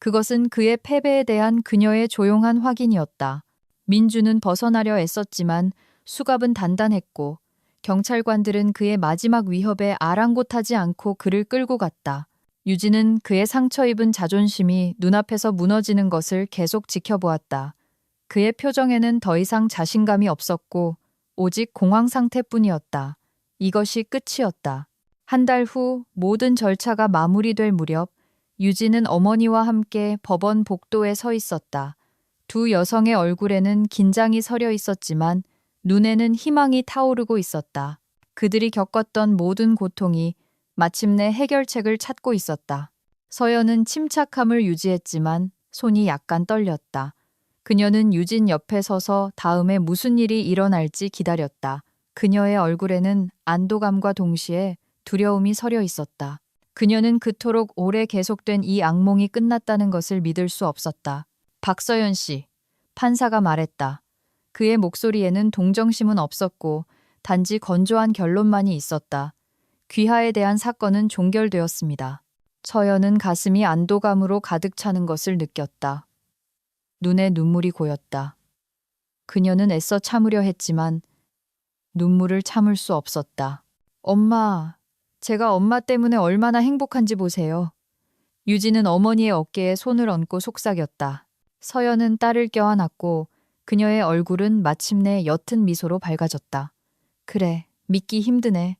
그것은 그의 패배에 대한 그녀의 조용한 확인이었다. 민주는 벗어나려 애썼지만 수갑은 단단했고 경찰관들은 그의 마지막 위협에 아랑곳하지 않고 그를 끌고 갔다. 유진은 그의 상처 입은 자존심이 눈앞에서 무너지는 것을 계속 지켜보았다. 그의 표정에는 더 이상 자신감이 없었고 오직 공황 상태뿐이었다. 이것이 끝이었다. 한 달 후 모든 절차가 마무리될 무렵 유진은 어머니와 함께 법원 복도에 서 있었다. 두 여성의 얼굴에는 긴장이 서려 있었지만 눈에는 희망이 타오르고 있었다. 그들이 겪었던 모든 고통이 마침내 해결책을 찾고 있었다. 서연은 침착함을 유지했지만 손이 약간 떨렸다. 그녀는 유진 옆에 서서 다음에 무슨 일이 일어날지 기다렸다. 그녀의 얼굴에는 안도감과 동시에 두려움이 서려 있었다. 그녀는 그토록 오래 계속된 이 악몽이 끝났다는 것을 믿을 수 없었다. 박서연 씨, 판사가 말했다. 그의 목소리에는 동정심은 없었고 단지 건조한 결론만이 있었다. 귀하에 대한 사건은 종결되었습니다. 서연은 가슴이 안도감으로 가득 차는 것을 느꼈다. 눈에 눈물이 고였다. 그녀는 애써 참으려 했지만 눈물을 참을 수 없었다. 엄마, 제가 엄마 때문에 얼마나 행복한지 보세요. 유진은 어머니의 어깨에 손을 얹고 속삭였다. 서연은 딸을 껴안았고 그녀의 얼굴은 마침내 옅은 미소로 밝아졌다. 그래, 믿기 힘드네.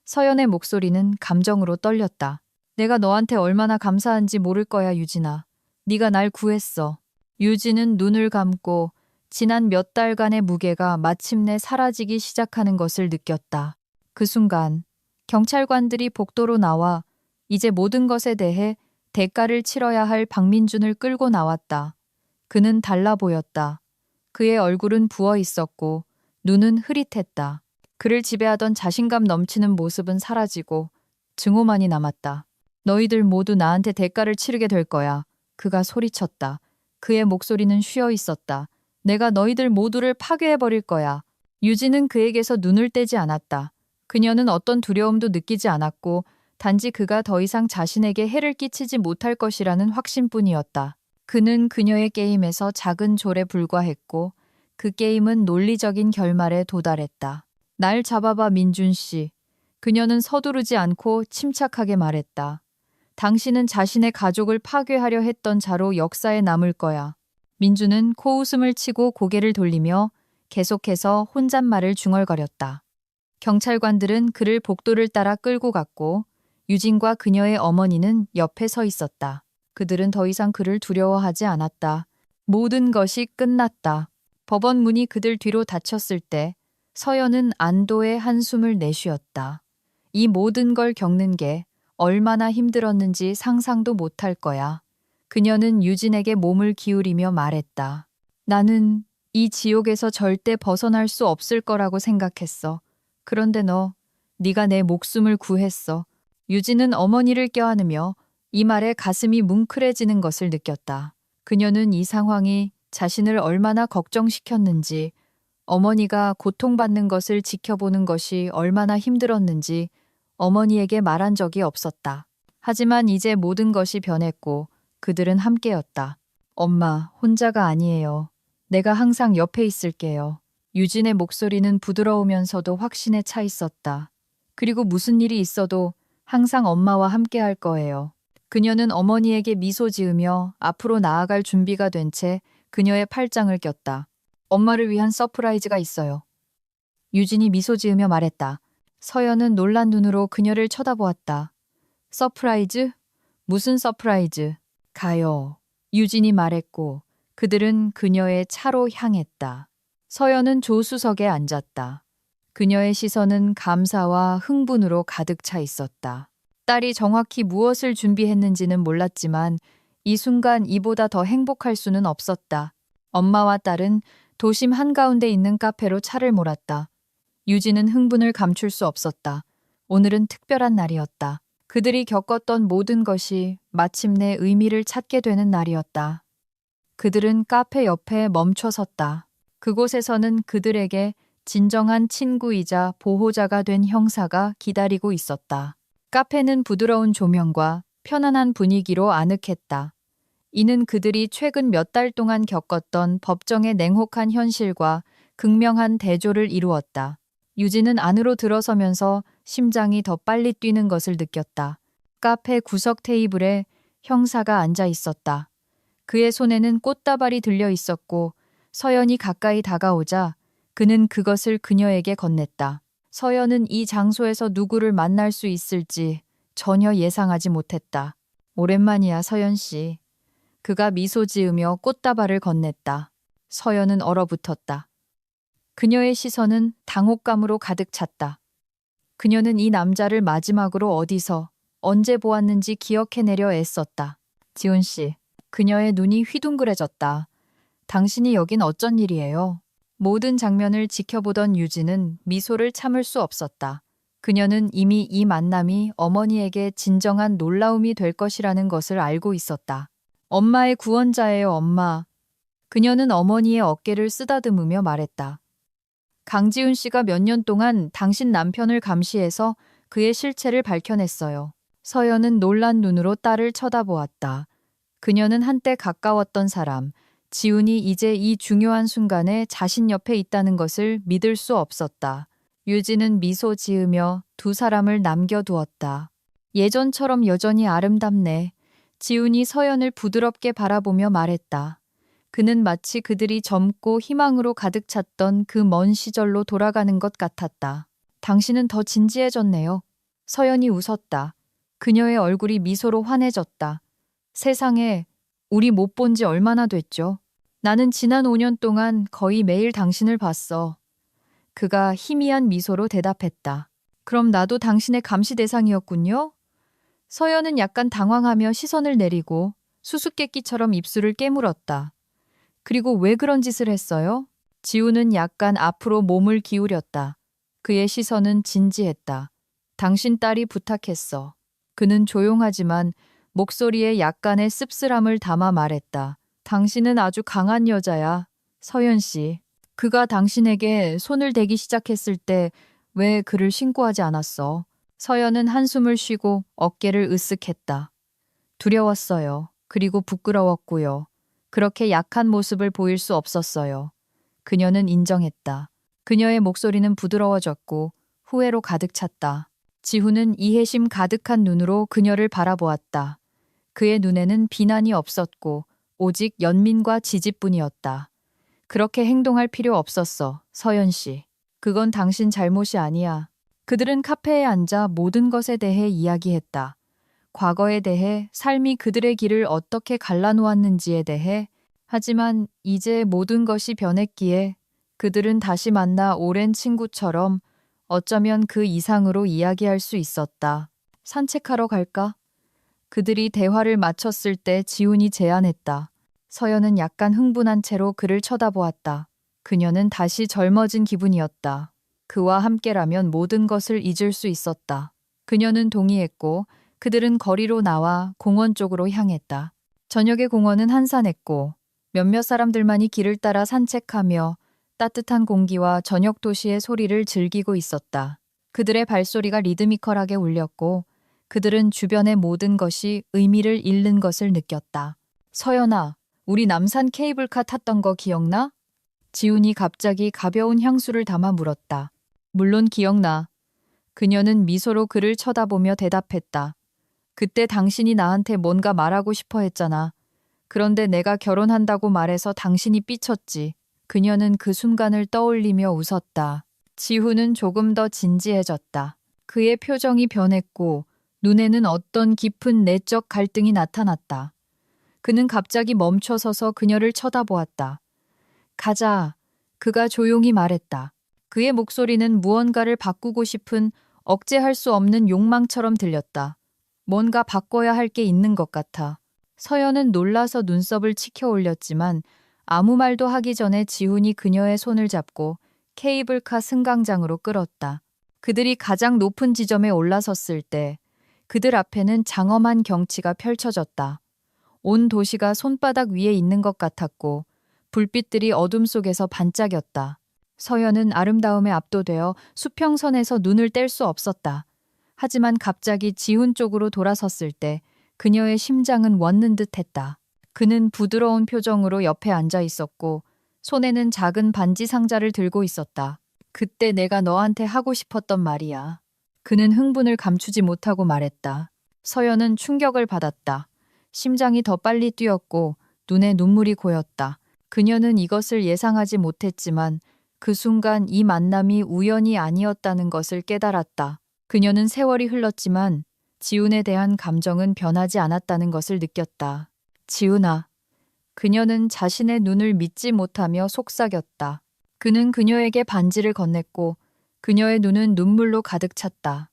서연의 목소리는 감정으로 떨렸다. 내가 너한테 얼마나 감사한지 모를 거야, 유진아. 네가 날 구했어. 유진은 눈을 감고 지난 몇 달간의 무게가 마침내 사라지기 시작하는 것을 느꼈다. 그 순간 경찰관들이 복도로 나와 이제 모든 것에 대해 대가를 치러야 할 박민준을 끌고 나왔다. 그는 달라 보였다. 그의 얼굴은 부어 있었고 눈은 흐릿했다. 그를 지배하던 자신감 넘치는 모습은 사라지고 증오만이 남았다. 너희들 모두 나한테 대가를 치르게 될 거야. 그가 소리쳤다. 그의 목소리는 쉬어 있었다. 내가 너희들 모두를 파괴해버릴 거야. 유진은 그에게서 눈을 떼지 않았다. 그녀는 어떤 두려움도 느끼지 않았고 단지 그가 더 이상 자신에게 해를 끼치지 못할 것이라는 확신뿐이었다. 그는 그녀의 게임에서 작은 졸에 불과했고 그 게임은 논리적인 결말에 도달했다. 날 잡아봐, 민준 씨. 그녀는 서두르지 않고 침착하게 말했다. 당신은 자신의 가족을 파괴하려 했던 자로 역사에 남을 거야. 민준은 코웃음을 치고 고개를 돌리며 계속해서 혼잣말을 중얼거렸다. 경찰관들은 그를 복도를 따라 끌고 갔고 유진과 그녀의 어머니는 옆에 서 있었다. 그들은 더 이상 그를 두려워하지 않았다. 모든 것이 끝났다. 법원 문이 그들 뒤로 닫혔을 때 서연은 안도의 한숨을 내쉬었다. 이 모든 걸 겪는 게 얼마나 힘들었는지 상상도 못할 거야. 그녀는 유진에게 몸을 기울이며 말했다. 나는 이 지옥에서 절대 벗어날 수 없을 거라고 생각했어. 그런데 네가 내 목숨을 구했어. 유진은 어머니를 껴안으며 이 말에 가슴이 뭉클해지는 것을 느꼈다. 그녀는 이 상황이 자신을 얼마나 걱정시켰는지, 어머니가 고통받는 것을 지켜보는 것이 얼마나 힘들었는지 어머니에게 말한 적이 없었다. 하지만 이제 모든 것이 변했고 그들은 함께였다. 엄마, 혼자가 아니에요. 내가 항상 옆에 있을게요. 유진의 목소리는 부드러우면서도 확신에 차 있었다. 그리고 무슨 일이 있어도 항상 엄마와 함께 할 거예요. 그녀는 어머니에게 미소 지으며 앞으로 나아갈 준비가 된 채 그녀의 팔짱을 꼈다. 엄마를 위한 서프라이즈가 있어요. 유진이 미소 지으며 말했다. 서연은 놀란 눈으로 그녀를 쳐다보았다. 서프라이즈? 무슨 서프라이즈? 가요. 유진이 말했고 그들은 그녀의 차로 향했다. 서연은 조수석에 앉았다. 그녀의 시선은 감사와 흥분으로 가득 차 있었다. 딸이 정확히 무엇을 준비했는지는 몰랐지만 이 순간 이보다 더 행복할 수는 없었다. 엄마와 딸은 도심 한가운데 있는 카페로 차를 몰았다. 유진은 흥분을 감출 수 없었다. 오늘은 특별한 날이었다. 그들이 겪었던 모든 것이 마침내 의미를 찾게 되는 날이었다. 그들은 카페 옆에 멈춰 섰다. 그곳에서는 그들에게 진정한 친구이자 보호자가 된 형사가 기다리고 있었다. 카페는 부드러운 조명과 편안한 분위기로 아늑했다. 이는 그들이 최근 몇 달 동안 겪었던 법정의 냉혹한 현실과 극명한 대조를 이루었다. 유진은 안으로 들어서면서 심장이 더 빨리 뛰는 것을 느꼈다. 카페 구석 테이블에 형사가 앉아 있었다. 그의 손에는 꽃다발이 들려 있었고 서연이 가까이 다가오자 그는 그것을 그녀에게 건넸다. 서연은 이 장소에서 누구를 만날 수 있을지 전혀 예상하지 못했다. 오랜만이야, 서연 씨. 그가 미소 지으며 꽃다발을 건넸다. 서연은 얼어붙었다. 그녀의 시선은 당혹감으로 가득 찼다. 그녀는 이 남자를 마지막으로 어디서 언제 보았는지 기억해내려 애썼다. 지훈 씨. 그녀의 눈이 휘둥그레졌다. 당신이 여긴 어쩐 일이에요? 모든 장면을 지켜보던 유진은 미소를 참을 수 없었다. 그녀는 이미 이 만남이 어머니에게 진정한 놀라움이 될 것이라는 것을 알고 있었다. 엄마의 구원자예요, 엄마. 그녀는 어머니의 어깨를 쓰다듬으며 말했다. 강지훈 씨가 몇 년 동안 당신 남편을 감시해서 그의 실체를 밝혀냈어요. 서연은 놀란 눈으로 딸을 쳐다보았다. 그녀는 한때 가까웠던 사람, 지훈이 이제 이 중요한 순간에 자신 옆에 있다는 것을 믿을 수 없었다. 유진은 미소 지으며 두 사람을 남겨두었다. 예전처럼 여전히 아름답네. 지훈이 서연을 부드럽게 바라보며 말했다. 그는 마치 그들이 젊고 희망으로 가득 찼던 그 먼 시절로 돌아가는 것 같았다. 당신은 더 진지해졌네요. 서연이 웃었다. 그녀의 얼굴이 미소로 환해졌다. 세상에, 우리 못 본 지 얼마나 됐죠? 나는 지난 5년 동안 거의 매일 당신을 봤어. 그가 희미한 미소로 대답했다. 그럼 나도 당신의 감시 대상이었군요? 서연은 약간 당황하며 시선을 내리고 수수께끼처럼 입술을 깨물었다. 그리고 왜 그런 짓을 했어요? 지우는 약간 앞으로 몸을 기울였다. 그의 시선은 진지했다. 당신 딸이 부탁했어. 그는 조용하지만 목소리에 약간의 씁쓸함을 담아 말했다. 당신은 아주 강한 여자야. 서연 씨. 그가 당신에게 손을 대기 시작했을 때 왜 그를 신고하지 않았어? 서연은 한숨을 쉬고 어깨를 으쓱했다. 두려웠어요. 그리고 부끄러웠고요. 그렇게 약한 모습을 보일 수 없었어요. 그녀는 인정했다. 그녀의 목소리는 부드러워졌고 후회로 가득 찼다. 지훈은 이해심 가득한 눈으로 그녀를 바라보았다. 그의 눈에는 비난이 없었고 오직 연민과 지지뿐이었다. 그렇게 행동할 필요 없었어, 서연 씨. 그건 당신 잘못이 아니야. 그들은 카페에 앉아 모든 것에 대해 이야기했다. 과거에 대해, 삶이 그들의 길을 어떻게 갈라놓았는지에 대해. 하지만 이제 모든 것이 변했기에 그들은 다시 만나 오랜 친구처럼 어쩌면 그 이상으로 이야기할 수 있었다. 산책하러 갈까? 그들이 대화를 마쳤을 때 지훈이 제안했다. 서연은 약간 흥분한 채로 그를 쳐다보았다. 그녀는 다시 젊어진 기분이었다. 그와 함께라면 모든 것을 잊을 수 있었다. 그녀는 동의했고 그들은 거리로 나와 공원 쪽으로 향했다. 저녁의 공원은 한산했고 몇몇 사람들만이 길을 따라 산책하며 따뜻한 공기와 저녁 도시의 소리를 즐기고 있었다. 그들의 발소리가 리드미컬하게 울렸고 그들은 주변의 모든 것이 의미를 잃는 것을 느꼈다. 서연아, 우리 남산 케이블카 탔던 거 기억나? 지훈이 갑자기 가벼운 향수를 담아 물었다. 물론 기억나. 그녀는 미소로 그를 쳐다보며 대답했다. 그때 당신이 나한테 뭔가 말하고 싶어 했잖아. 그런데 내가 결혼한다고 말해서 당신이 삐쳤지. 그녀는 그 순간을 떠올리며 웃었다. 지훈은 조금 더 진지해졌다. 그의 표정이 변했고 눈에는 어떤 깊은 내적 갈등이 나타났다. 그는 갑자기 멈춰서서 그녀를 쳐다보았다. 가자. 그가 조용히 말했다. 그의 목소리는 무언가를 바꾸고 싶은 억제할 수 없는 욕망처럼 들렸다. 뭔가 바꿔야 할 게 있는 것 같아. 서연은 놀라서 눈썹을 치켜 올렸지만 아무 말도 하기 전에 지훈이 그녀의 손을 잡고 케이블카 승강장으로 끌었다. 그들이 가장 높은 지점에 올라섰을 때 그들 앞에는 장엄한 경치가 펼쳐졌다. 온 도시가 손바닥 위에 있는 것 같았고 불빛들이 어둠 속에서 반짝였다. 서연은 아름다움에 압도되어 수평선에서 눈을 뗄 수 없었다. 하지만 갑자기 지훈 쪽으로 돌아섰을 때 그녀의 심장은 멎는 듯 했다. 그는 부드러운 표정으로 옆에 앉아 있었고 손에는 작은 반지 상자를 들고 있었다. 그때 내가 너한테 하고 싶었던 말이야. 그는 흥분을 감추지 못하고 말했다. 서연은 충격을 받았다. 심장이 더 빨리 뛰었고 눈에 눈물이 고였다. 그녀는 이것을 예상하지 못했지만 그 순간 이 만남이 우연이 아니었다는 것을 깨달았다. 그녀는 세월이 흘렀지만 지훈에 대한 감정은 변하지 않았다는 것을 느꼈다. 지훈아. 그녀는 자신의 눈을 믿지 못하며 속삭였다. 그는 그녀에게 반지를 건넸고 그녀의 눈은 눈물로 가득 찼다.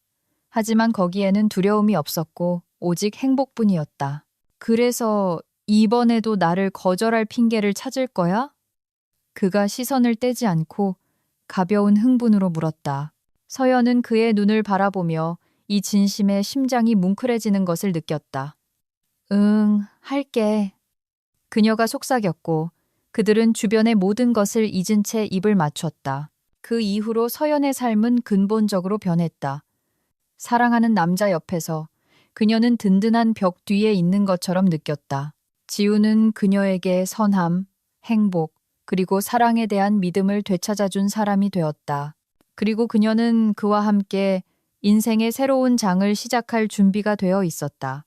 하지만 거기에는 두려움이 없었고 오직 행복뿐이었다. 그래서 이번에도 나를 거절할 핑계를 찾을 거야? 그가 시선을 떼지 않고 가벼운 흥분으로 물었다. 서연은 그의 눈을 바라보며 이 진심에 심장이 뭉클해지는 것을 느꼈다. 응, 할게. 그녀가 속삭였고 그들은 주변의 모든 것을 잊은 채 입을 맞췄다. 그 이후로 서연의 삶은 근본적으로 변했다. 사랑하는 남자 옆에서 그녀는 든든한 벽 뒤에 있는 것처럼 느꼈다. 지우는 그녀에게 선함, 행복, 그리고 사랑에 대한 믿음을 되찾아준 사람이 되었다. 그리고 그녀는 그와 함께 인생의 새로운 장을 시작할 준비가 되어 있었다.